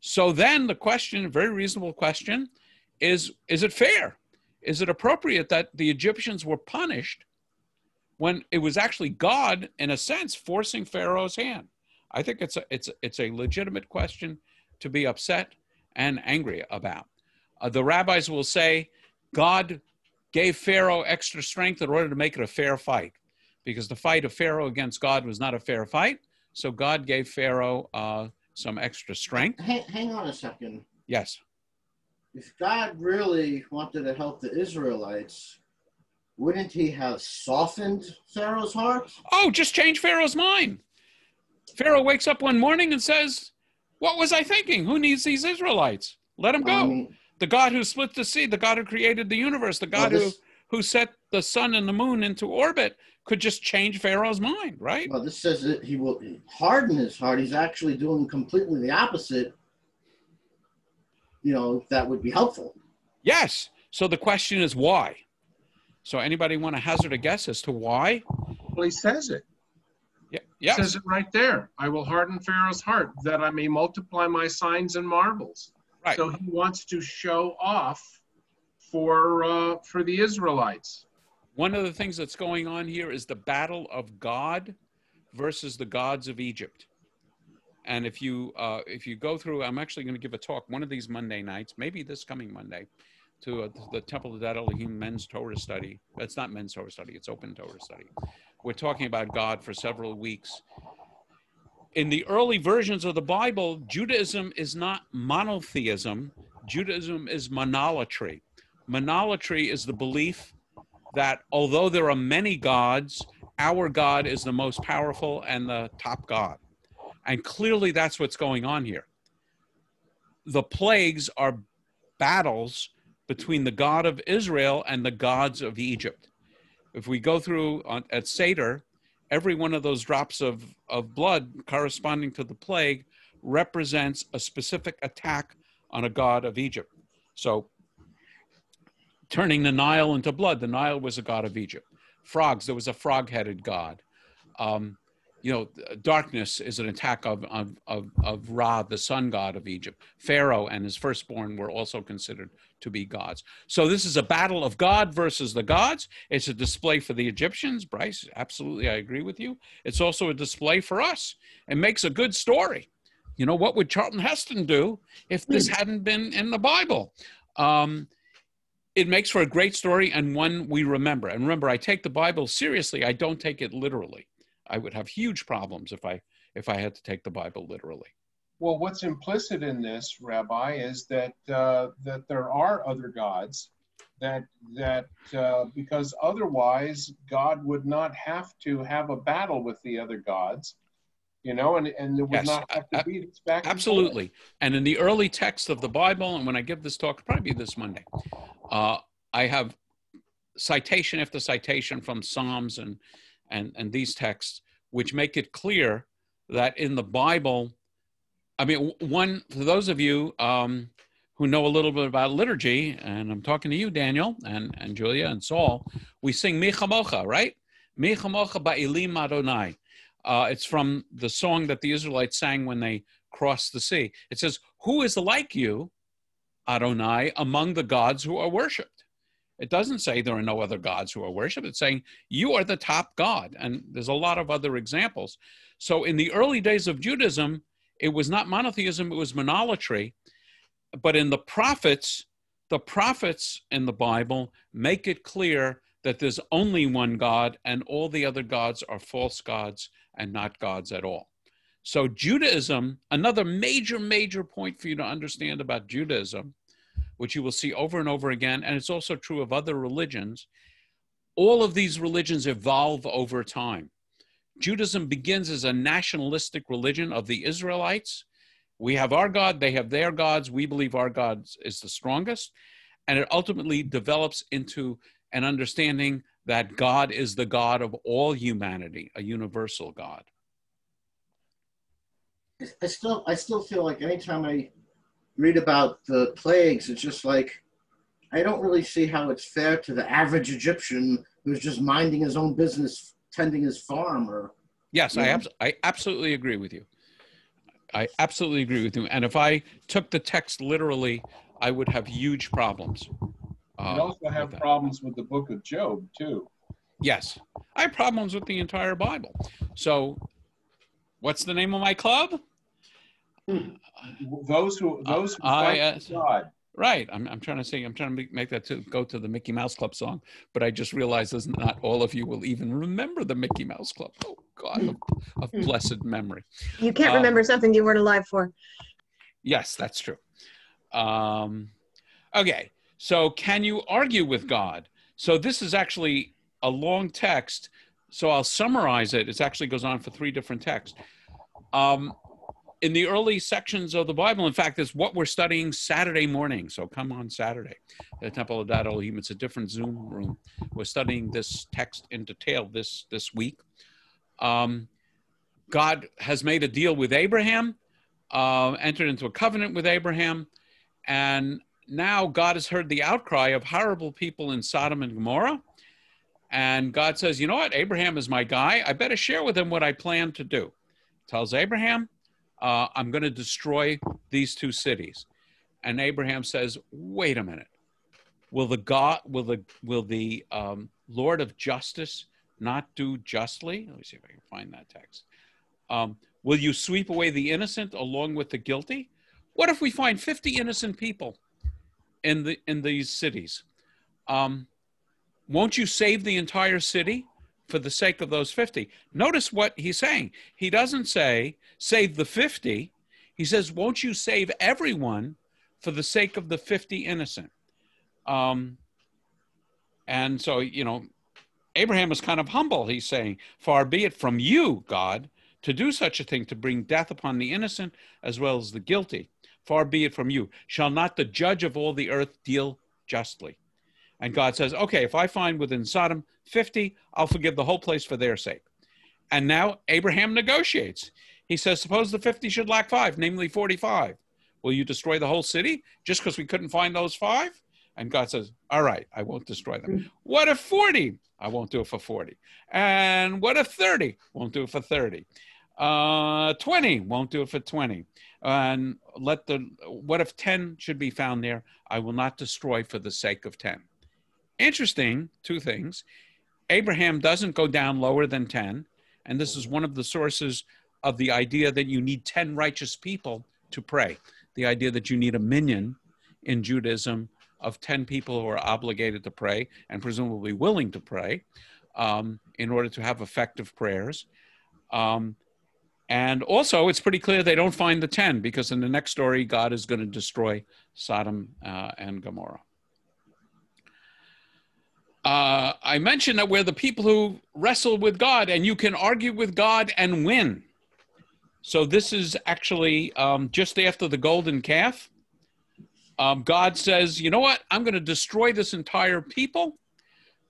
So then the question, a very reasonable question, is it fair? Is it appropriate that the Egyptians were punished when it was actually God, in a sense, forcing Pharaoh's hand? I think it's a legitimate question to be upset and angry about. The rabbis will say God gave Pharaoh extra strength in order to make it a fair fight, because the fight of Pharaoh against God was not a fair fight. So God gave Pharaoh some extra strength. Hang on a second. Yes. If God really wanted to help the Israelites, wouldn't he have softened Pharaoh's heart? Oh, just change Pharaoh's mind. Pharaoh wakes up one morning and says, what was I thinking? Who needs these Israelites? Let them go. The God who split the sea, the God who created the universe, the God who set the sun and the moon into orbit could just change Pharaoh's mind, right? Well, this says that he will harden his heart. He's actually doing completely the opposite. That would be helpful. Yes. So the question is why? So anybody want to hazard a guess as to why? Well, he says it. Yeah. Yes. He says it right there. I will harden Pharaoh's heart that I may multiply my signs and marvels. Right. So he wants to show off for the Israelites. One of the things that's going on here is the battle of God versus the gods of Egypt. And if you go through, I'm actually going to give a talk one of these Monday nights, maybe this coming Monday, to the Temple of Dat Elohim men's Torah study. It's not men's Torah study, it's open Torah study. We're talking about God for several weeks. In the early versions of the Bible, Judaism is not monotheism. Judaism is monolatry. Monolatry is the belief that although there are many gods, our God is the most powerful and the top God. And clearly that's what's going on here. The plagues are battles between the God of Israel and the gods of Egypt. If we go through at Seder, every one of those drops of blood corresponding to the plague represents a specific attack on a god of Egypt. So turning the Nile into blood, the Nile was a god of Egypt. Frogs, there was a frog-headed god. darkness is an attack of Ra, the sun god of Egypt. Pharaoh and his firstborn were also considered to be gods. So this is a battle of God versus the gods. It's a display for the Egyptians. Bryce, absolutely, I agree with you. It's also a display for us. It makes a good story. What would Charlton Heston do if this hadn't been in the Bible? It makes for a great story and one we remember. And remember, I take the Bible seriously. I don't take it literally. I would have huge problems if I had to take the Bible literally. Well, what's implicit in this, Rabbi, is that there are other gods, that because otherwise God would not have to have a battle with the other gods, and there would not have to be this back and absolutely. And in the early text of the Bible, and when I give this talk, it'll probably be this Monday, I have citation after citation from Psalms and these texts, which make it clear that in the Bible, for those of you who know a little bit about liturgy, and I'm talking to you, Daniel, and Julia, and Saul, we sing Mi Chamocha, right? Mi Chamocha Ba'ilim Adonai. It's from the song that the Israelites sang when they crossed the sea. It says, who is like you, Adonai, among the gods who are worshipped? It doesn't say there are no other gods who are worshipped. It's saying you are the top God. And there's a lot of other examples. So in the early days of Judaism, it was not monotheism, it was monolatry. But in the prophets in the Bible make it clear that there's only one God and all the other gods are false gods and not gods at all. So Judaism, another major point for you to understand about Judaism, which you will see over and over again, and it's also true of other religions, all of these religions evolve over time. Judaism begins as a nationalistic religion of the Israelites. We have our God, they have their gods, we believe our God is the strongest, and it ultimately develops into an understanding that God is the God of all humanity, a universal God. I still feel like anytime I read about the plagues, it's just like, I don't really see how it's fair to the average Egyptian who's just minding his own business, tending his farm. Yes, I absolutely agree with you. I absolutely agree with you. And if I took the text literally, I would have huge problems. You also have problems with the book of Job, too. Yes, I have problems with the entire Bible. So what's the name of my club? Those who fight God. Right. I'm trying to make that to go to the Mickey Mouse Club song, but I just realized that not all of you will even remember the Mickey Mouse Club. Oh God, of blessed memory. You can't remember something you weren't alive for. Yes, that's true. Okay. So can you argue with God? So this is actually a long text. So I'll summarize it. It actually goes on for 3 different texts. In the early sections of the Bible, in fact, it's what we're studying Saturday morning. So come on Saturday, the Temple of Dat Elohim. It's a different Zoom room. We're studying this text in detail this week. God has made a deal with Abraham, entered into a covenant with Abraham, and now God has heard the outcry of horrible people in Sodom and Gomorrah. And God says, you know what? Abraham is my guy. I better share with him what I plan to do. Tells Abraham, I'm going to destroy these 2 cities. And Abraham says, wait a minute. Will the Lord of justice not do justly? Let me see if I can find that text. Will you sweep away the innocent along with the guilty? What if we find 50 innocent people in these cities? Won't you save the entire city for the sake of those 50? Notice what he's saying. He doesn't say, save the 50. He says, won't you save everyone for the sake of the 50 innocent? And so, Abraham is kind of humble. He's saying, far be it from you, God, to do such a thing, to bring death upon the innocent as well as the guilty. Far be it from you. Shall not the judge of all the earth deal justly? And God says, okay, if I find within Sodom 50, I'll forgive the whole place for their sake. And now Abraham negotiates. He says, suppose the 50 should lack 5, namely 45. Will you destroy the whole city just because we couldn't find those 5? And God says, all right, I won't destroy them. What if 40? I won't do it for 40. And what if 30? Won't do it for 30. 20? Won't do it for 20. And what if 10 should be found there? I will not destroy for the sake of 10. Interesting, two things. Abraham doesn't go down lower than 10. And this is one of the sources of the idea that you need 10 righteous people to pray. The idea that you need a minyan in Judaism of 10 people who are obligated to pray and presumably willing to pray in order to have effective prayers. And also, it's pretty clear they don't find the 10 because in the next story, God is going to destroy Sodom and Gomorrah. I mentioned that we're the people who wrestle with God, and you can argue with God and win. So this is actually just after the golden calf. God says, you know what? I'm going to destroy this entire people,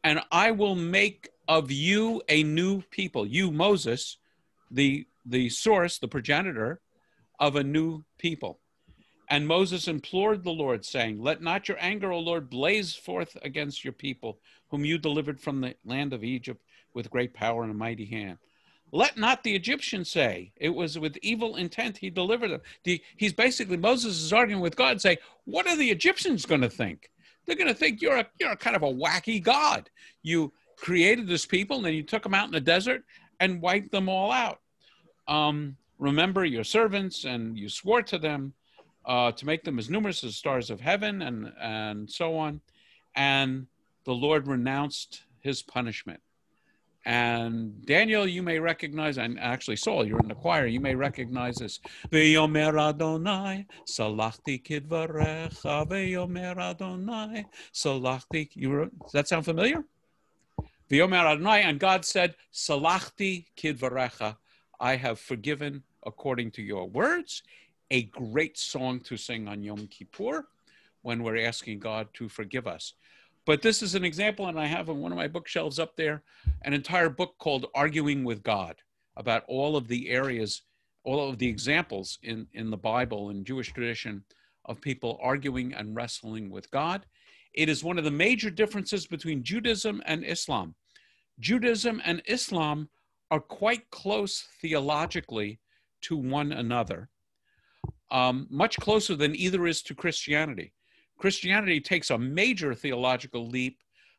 and I will make of you a new people. You, Moses, the source, the progenitor of a new people. And Moses implored the Lord, saying, let not your anger, O Lord, blaze forth against your people, whom you delivered from the land of Egypt with great power and a mighty hand. Let not the Egyptians say, it was with evil intent he delivered them. He's basically, Moses is arguing with God, saying, what are the Egyptians going to think? They're going to think you're a kind of a wacky God. You created this people, and then you took them out in the desert and wiped them all out. Remember your servants, and you swore to them to make them as numerous as stars of heaven, and so on. And the Lord renounced his punishment. And Daniel, you may recognize, and actually Saul, you're in the choir, you may recognize this. V'yomer Adonai, salachti kidvarecha, v'yomer Adonai, salachti. Does that sound familiar? V'yomer Adonai, and God said, salachti kidvarecha, I have forgiven according to your words. A great song to sing on Yom Kippur when we're asking God to forgive us. But this is an example, and I have on one of my bookshelves up there, an entire book called Arguing with God, about all of the areas, all of the examples in the Bible and Jewish tradition of people arguing and wrestling with God. It is one of the major differences between Judaism and Islam. Judaism and Islam are quite close theologically to one another, much closer than either is to Christianity. Christianity takes a major theological leap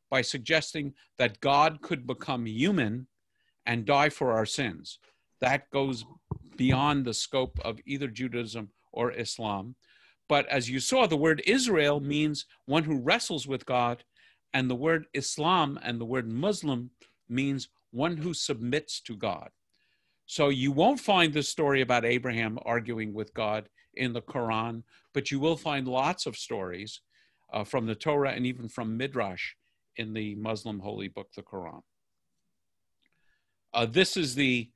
by suggesting that God could become human and die for our sins. That goes beyond the scope of either Judaism or Islam. But as you saw, the word Israel means one who wrestles with God, and the word Islam and the word Muslim means one who submits to God. So you won't find this story about Abraham arguing with God in the Quran, but you will find lots of stories from the Torah and even from Midrash in the Muslim holy book, the Quran. This is the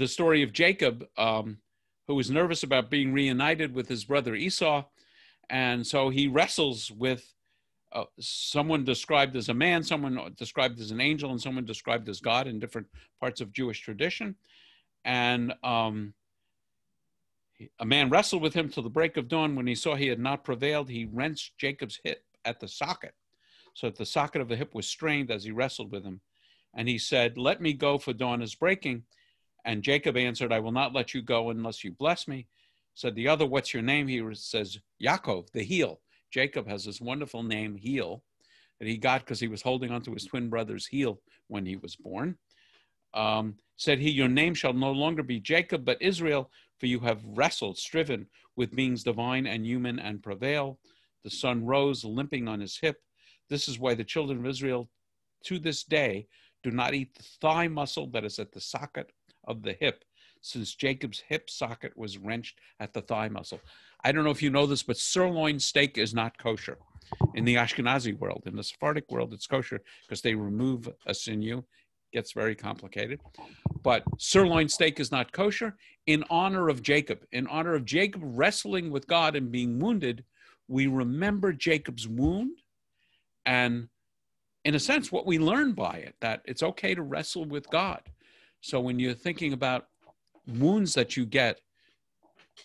story of Jacob, who was nervous about being reunited with his brother Esau. And so he wrestles with someone described as a man, someone described as an angel, and someone described as God in different parts of Jewish tradition. And a man wrestled with him till the break of dawn. When he saw he had not prevailed, he wrenched Jacob's hip at the socket, so that the socket of the hip was strained as he wrestled with him. And he said, let me go, for dawn is breaking. And Jacob answered, I will not let you go unless you bless me. Said the other, what's your name? He says, Yaakov, the heel. Jacob has this wonderful name, heel, that he got because he was holding onto his twin brother's heel when he was born. Said he, your name shall no longer be Jacob, but Israel, for you have wrestled, striven with beings divine and human, and prevail. The son rose, limping on his hip. This is why the children of Israel to this day do not eat the thigh muscle that is at the socket of the hip, since Jacob's hip socket was wrenched at the thigh muscle. I don't know if you know this, but sirloin steak is not kosher. In the Ashkenazi world, in the Sephardic world, it's kosher because they remove a sinew. Gets very complicated. But sirloin steak is not kosher. In honor of Jacob wrestling with God and being wounded, we remember Jacob's wound, and in a sense, what we learn by it, that it's okay to wrestle with God. So when you're thinking about wounds that you get,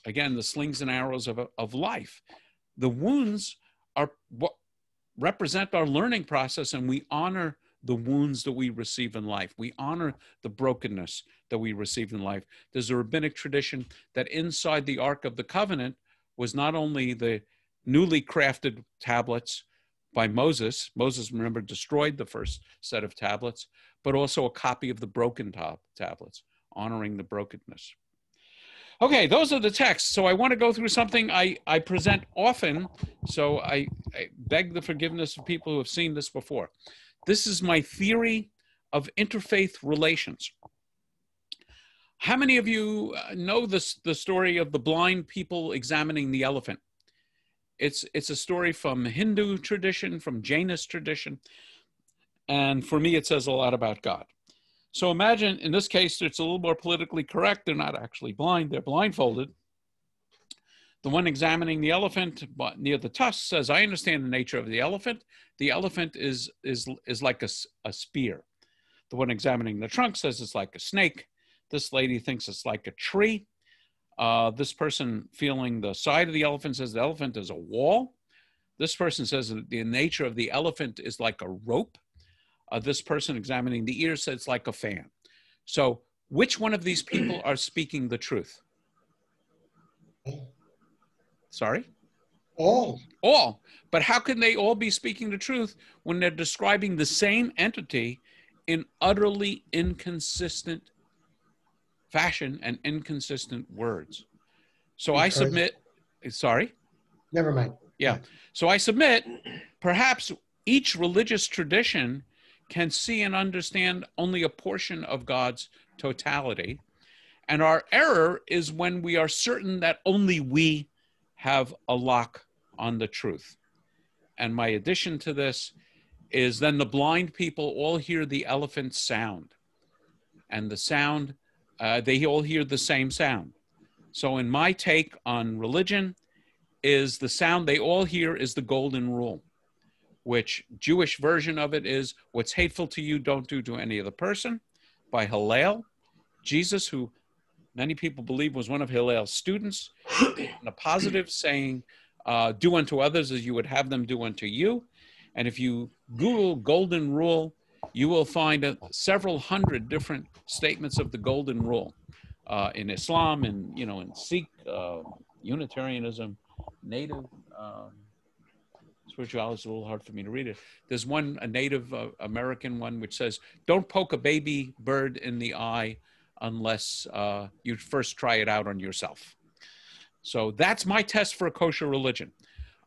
again, the slings and arrows of life, the wounds are what represent our learning process, and we honor the wounds that we receive in life. We honor the brokenness that we receive in life. There's a rabbinic tradition that inside the Ark of the Covenant was not only the newly crafted tablets by Moses. Moses, remember, destroyed the first set of tablets, but also a copy of the broken tablets, honoring the brokenness. Okay, those are the texts. So I want to go through something I present often, so I beg the forgiveness of people who have seen this before. This is my theory of interfaith relations. How many of you know the story of the blind people examining the elephant? It's a story from Hindu tradition, from Jainist tradition, and for me it says a lot about God. So imagine, in this case, it's a little more politically correct. They're not actually blind, they're blindfolded. The one examining the elephant near the tusk says, I understand the nature of the elephant. The elephant is like a spear. The one examining the trunk says it's like a snake. This lady thinks it's like a tree. This person feeling the side of the elephant says the elephant is a wall. This person says that the nature of the elephant is like a rope. This person examining the ear says it's like a fan. So which one of these people are speaking the truth? Sorry? All. All. But how can they all be speaking the truth when they're describing the same entity in utterly inconsistent fashion and inconsistent words? So I submit, sorry? Never mind. Yeah. So I submit, perhaps each religious tradition can see and understand only a portion of God's totality. And our error is when we are certain that only we have a lock on the truth. And my addition to this is then the blind people all hear the elephant's sound. And the sound, they all hear the same sound. So in my take on religion is the sound they all hear is the golden rule, which Jewish version of it is, what's hateful to you, don't do to any other person, by Hillel. Jesus, who many people believe was one of Hillel's students, in a positive, saying, do unto others as you would have them do unto you. And if you Google golden rule, you will find several hundred different statements of the golden rule in Islam and, in Sikh, Unitarianism, Native spirituality is a little hard for me to read it. There's a Native American one, which says, don't poke a baby bird in the eye unless you first try it out on yourself. So that's my test for a kosher religion.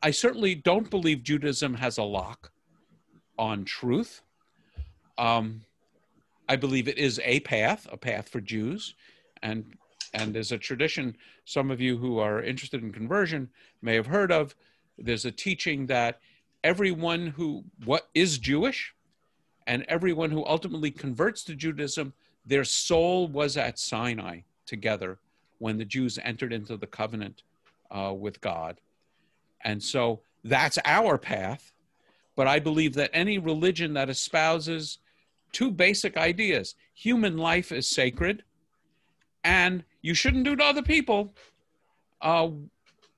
I certainly don't believe Judaism has a lock on truth. I believe it is a path for Jews. And there's a tradition, some of you who are interested in conversion may have heard of. There's a teaching that everyone who is Jewish and everyone who ultimately converts to Judaism, their soul was at Sinai together when the Jews entered into the covenant with God. And so that's our path. But I believe that any religion that espouses two basic ideas, human life is sacred, and you shouldn't do to other people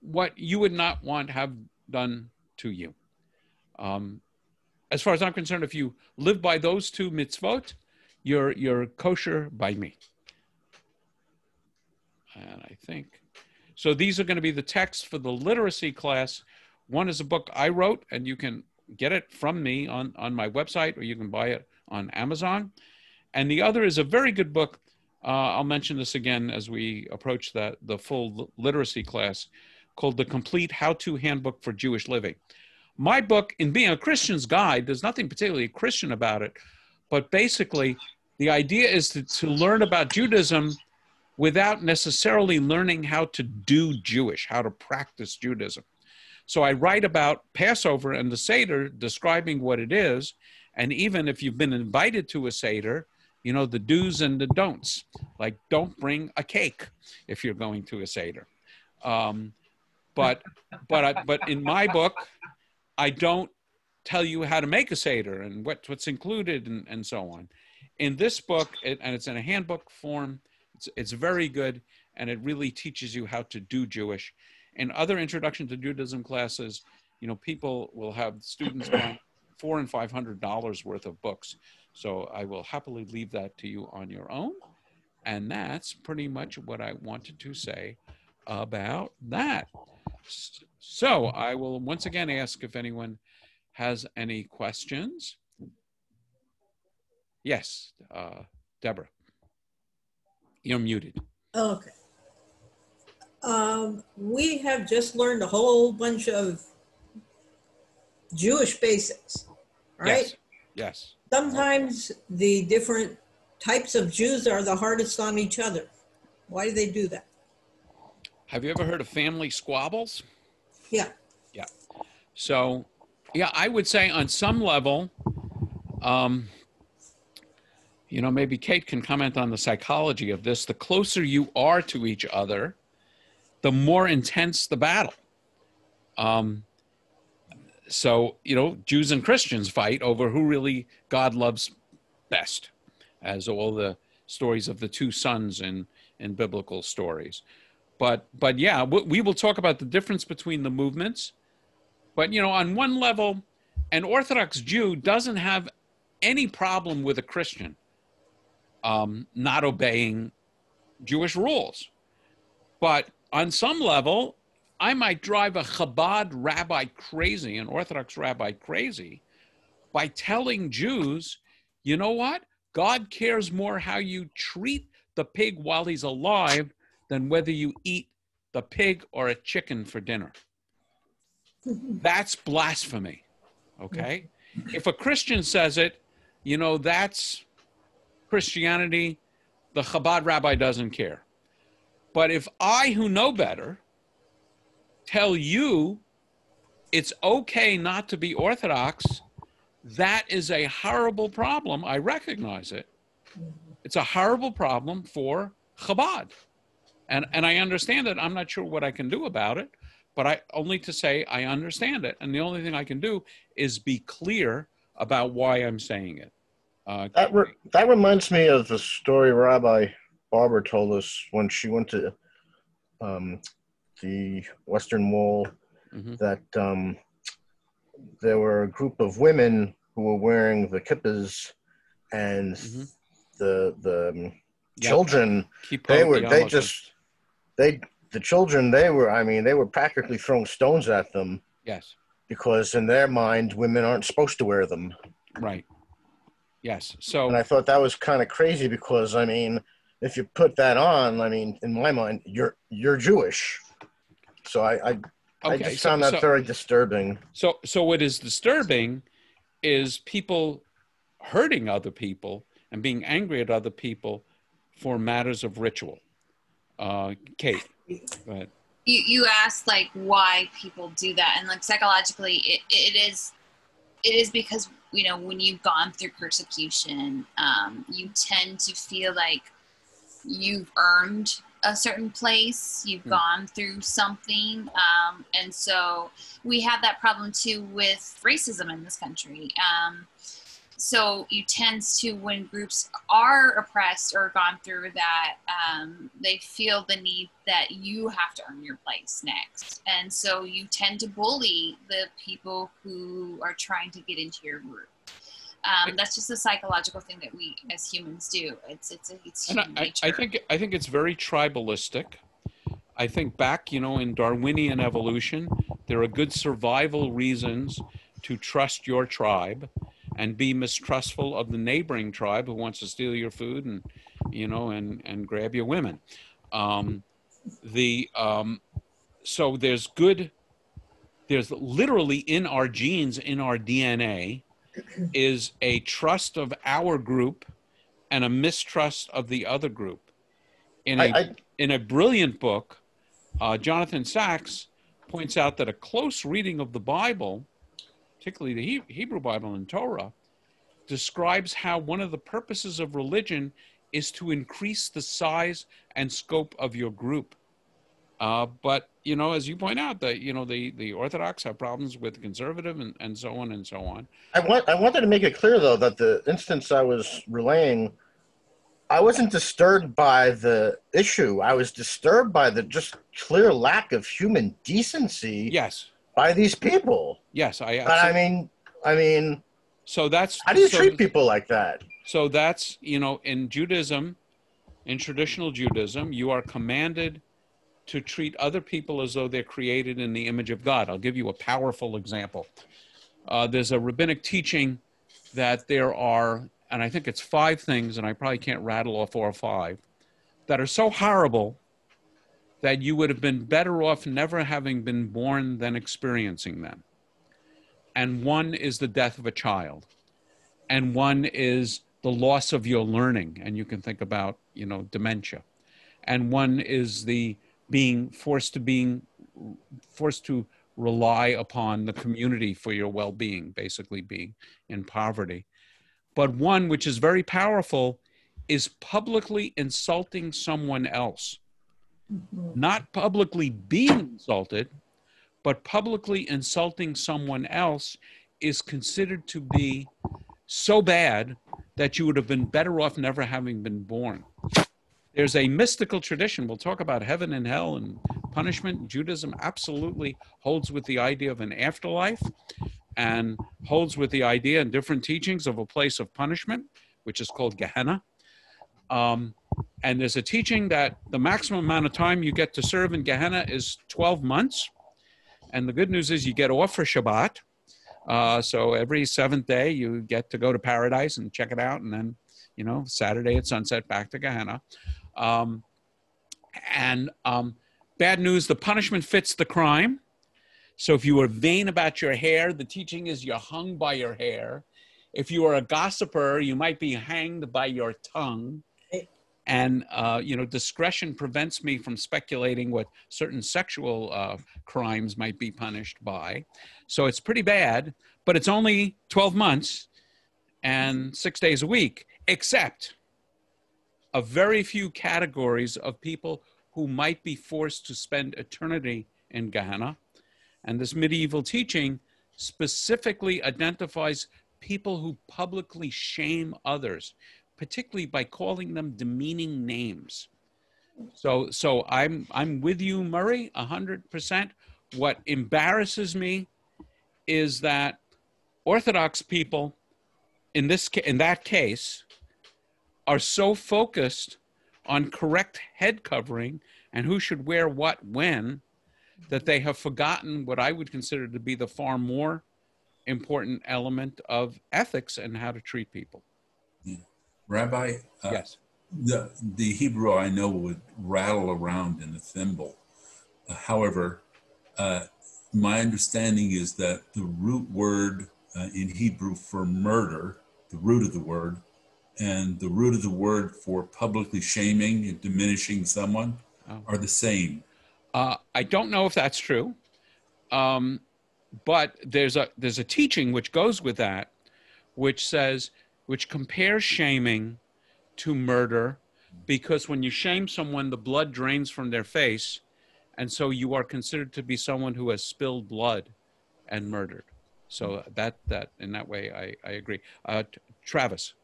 what you would not want have done to you. As far as I'm concerned, if you live by those two mitzvot, you're kosher by me. And I think, so these are going to be the texts for the literacy class. One is a book I wrote, and you can get it from me on my website, or you can buy it on Amazon. And the other is a very good book. I'll mention this again as we approach the full literacy class, called The Complete How-To Handbook for Jewish Living. My book, in being a Christian's guide, there's nothing particularly Christian about it, but basically the idea is to learn about Judaism without necessarily learning how to do Jewish, how to practice Judaism. So I write about Passover and the Seder, describing what it is, and even if you've been invited to a Seder, the do's and the don'ts, like don't bring a cake if you're going to a Seder. But in my book, I don't tell you how to make a Seder and what's included and so on. In this book, and it's in a handbook form, it's very good, and it really teaches you how to do Jewish. In other Introduction to Judaism classes, people will have students buy $400 and $500 worth of books. So I will happily leave that to you on your own. And that's pretty much what I wanted to say about that. So I will once again ask if anyone has any questions. Yes, Deborah, you're muted. Okay. We have just learned a whole bunch of Jewish basics, right? Yes. Sometimes the different types of Jews are the hardest on each other. Why do they do that? Have you ever heard of family squabbles? Yeah. Yeah. So, yeah, I would say on some level, maybe Kate can comment on the psychology of this. The closer you are to each other, the more intense the battle. So, Jews and Christians fight over who really God loves best, as all the stories of the two sons in biblical stories. But yeah, we will talk about the difference between the movements. But, on one level, an Orthodox Jew doesn't have any problem with a Christian not obeying Jewish rules. But on some level, I might drive a Chabad rabbi crazy, an Orthodox rabbi crazy, by telling Jews, you know what? God cares more how you treat the pig while he's alive than whether you eat the pig or a chicken for dinner. That's blasphemy, okay? If a Christian says it, that's Christianity. The Chabad rabbi doesn't care. But if I, who know better, tell you it's okay not to be Orthodox, that is a horrible problem. I recognize it. It's a horrible problem for Chabad. And I understand it. I'm not sure what I can do about it, but only to say I understand it. And the only thing I can do is be clear about why I'm saying it. That reminds me of the story Rabbi Barber told us when she went to the Western Wall, that there were a group of women who were wearing the kippahs, and the children, the children, they were practically throwing stones at them. Yes. Because in their mind, women aren't supposed to wear them. Right. Yes. So. And I thought that was kind of crazy because, if you put that on, in my mind, you're Jewish. So I just found that very disturbing. So what is disturbing is people hurting other people and being angry at other people for matters of ritual. Kate, go ahead. You asked why people do that, and psychologically it is because when you've gone through persecution, you tend to feel like you've earned a certain place, you've gone through something, and so we have that problem too with racism in this country. So you tend to, when groups are oppressed or gone through that, they feel the need that you have to earn your place next. And so you tend to bully the people who are trying to get into your group. That's just a psychological thing that we as humans do. It's human nature. I think it's very tribalistic. I think back, in Darwinian evolution, there are good survival reasons to trust your tribe and be mistrustful of the neighboring tribe who wants to steal your food and, and grab your women. So there's literally in our genes, in our DNA, is a trust of our group and a mistrust of the other group. In a brilliant book, Jonathan Sachs points out that a close reading of the Bible, particularly the Hebrew Bible and Torah, describes how one of the purposes of religion is to increase the size and scope of your group. But, as you point out, the Orthodox have problems with conservative and so on and so on. I wanted to make it clear, though, that the instance I was relaying, I wasn't disturbed by the issue. I was disturbed by the just clear lack of human decency. Yes. by these people. Yes, I But absolutely. I mean, So that's how do you so, treat people like that? so that's, you know, in Judaism, in traditional Judaism, you are commanded to treat other people as though they're created in the image of God. I'll give you a powerful example. There's a rabbinic teaching that there are, and I think it's 5 things, and I probably can't rattle off all 5, that are so horrible that you would have been better off never having been born than experiencing them. And one is the death of a child. And one is the loss of your learning. And you can think about, you know, dementia. And one is the being forced to rely upon the community for your well-being, basically being in poverty. But one, which is very powerful, is publicly insulting someone else. Not publicly being insulted, but publicly insulting someone else is considered to be so bad that you would have been better off never having been born. There's a mystical tradition. We'll talk about heaven and hell and punishment. Judaism absolutely holds with the idea of an afterlife and holds with the idea in different teachings of a place of punishment, which is called Gehenna. And there's a teaching that the maximum amount of time you get to serve in Gehenna is 12 months. And the good news is you get off for Shabbat. So every 7th day you get to go to paradise and check it out. And then, you know, Saturday at sunset, back to Gehenna. Bad news, the punishment fits the crime. So if you were vain about your hair, the teaching is you're hung by your hair. If you are a gossiper, you might be hanged by your tongue. And, you know, discretion prevents me from speculating what certain sexual crimes might be punished by. So it's pretty bad, but it's only 12 months and 6 days a week, except a very few categories of people who might be forced to spend eternity in Gehenna. And this medieval teaching specifically identifies people who publicly shame others, particularly by calling them demeaning names. So I'm with you, Murray, 100%. What embarrasses me is that Orthodox people in that case are so focused on correct head covering and who should wear what when that they have forgotten what I would consider to be the far more important element of ethics and how to treat people. Yeah. Rabbi, yes. The Hebrew I know would rattle around in a thimble. However, my understanding is that the root word in Hebrew for murder, the root of the word, and the root of the word for publicly shaming and diminishing someone are the same. I don't know if that's true, but there's a teaching which goes with that, which compares shaming to murder, because when you shame someone, the blood drains from their face, and so you are considered to be someone who has spilled blood and murdered. So that in that way, I agree. Travis.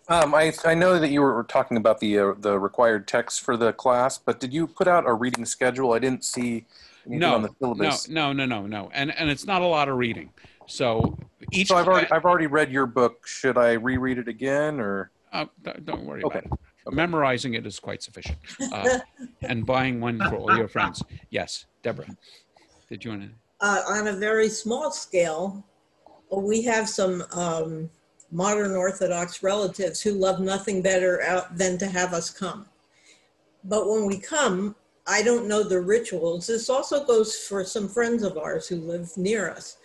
I know that you were talking about the required text for the class, but did you put out a reading schedule? I didn't see anything on the syllabus. No. And it's not a lot of reading. So I've already read your book. Should I reread it again, or? Don't worry about it. Okay. Memorizing it is quite sufficient. And buying one for all your friends. Yes, Deborah. Did you want to? On a very small scale, we have some modern Orthodox relatives who love nothing better than to have us come. But when we come, I don't know the rituals. This also goes for some friends of ours who live near us.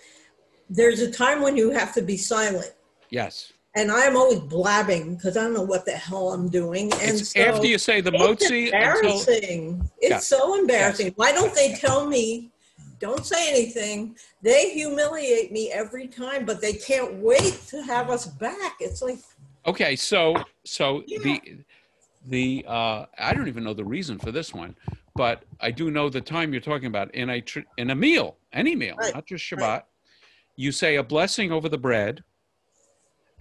There's a time when you have to be silent. Yes. And I'm always blabbing because I don't know what the hell I'm doing. And so after you say the motzi. It's embarrassing. It's so embarrassing. Yes. Why don't they tell me, don't say anything? They humiliate me every time, but they can't wait to have us back. It's like. Okay, so yeah. I don't even know the reason for this one, but I do know the time you're talking about in a meal, any meal, right. Not just Shabbat. Right. You say a blessing over the bread,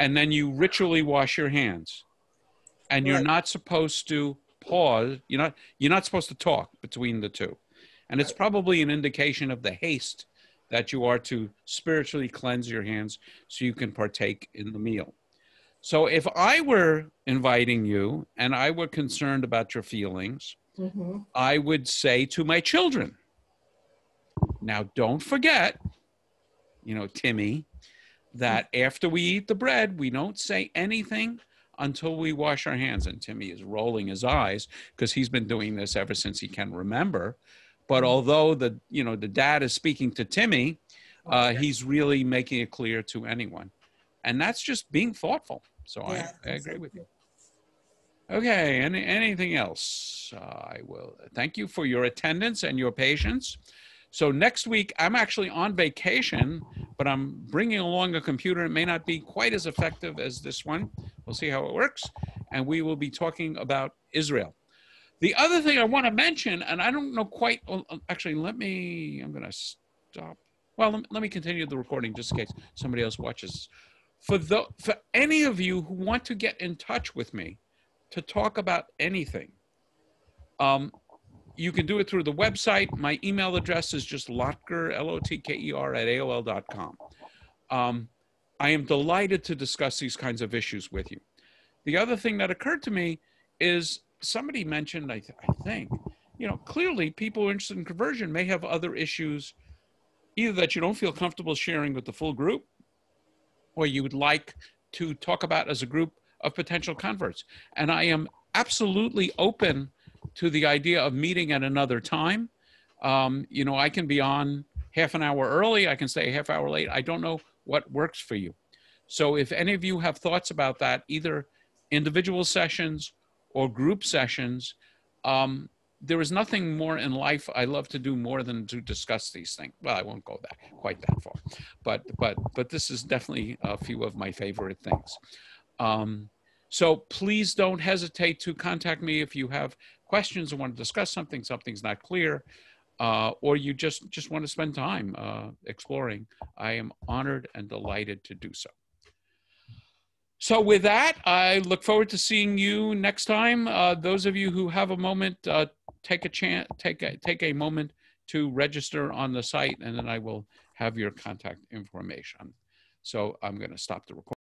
and then you ritually wash your hands, and you're not supposed to pause. You're not supposed to talk between the two, and it's probably an indication of the haste that you are to spiritually cleanse your hands so you can partake in the meal. So if I were inviting you and I were concerned about your feelings, I would say to my children, now don't forget, Timmy, that after we eat the bread, we don't say anything until we wash our hands. And Timmy is rolling his eyes because he's been doing this ever since he can remember. But although the dad is speaking to Timmy, he's really making it clear to anyone. And that's just being thoughtful. So I agree with you. Okay, anything else? I will thank you for your attendance and your patience. So next week, I'm actually on vacation, but I'm bringing along a computer. It may not be quite as effective as this one. We'll see how it works. And we will be talking about Israel. The other thing I want to mention, and I don't know quite, actually, I'm going to stop. Well, let me continue the recording just in case somebody else watches. For any of you who want to get in touch with me to talk about anything, you can do it through the website. My email address is just Lotker, Lotker @AOL.com. I am delighted to discuss these kinds of issues with you. The other thing that occurred to me is somebody mentioned, I think, clearly people who are interested in conversion may have other issues, either that you don't feel comfortable sharing with the full group, or you would like to talk about as a group of potential converts. And I am absolutely open to the idea of meeting at another time. I can be on half an hour early. I can stay a half hour late. I don't know what works for you. So if any of you have thoughts about that, either individual sessions or group sessions, there is nothing more in life I love to do more than to discuss these things. Well, I won't go quite that far, but this is definitely a few of my favorite things. So please don't hesitate to contact me if you have questions or want to discuss something's not clear, or you just want to spend time exploring. I am honored and delighted to do so. So with that, I look forward to seeing you next time. Those of you who have a moment, take a moment to register on the site, and then I will have your contact information. So I'm going to stop the recording.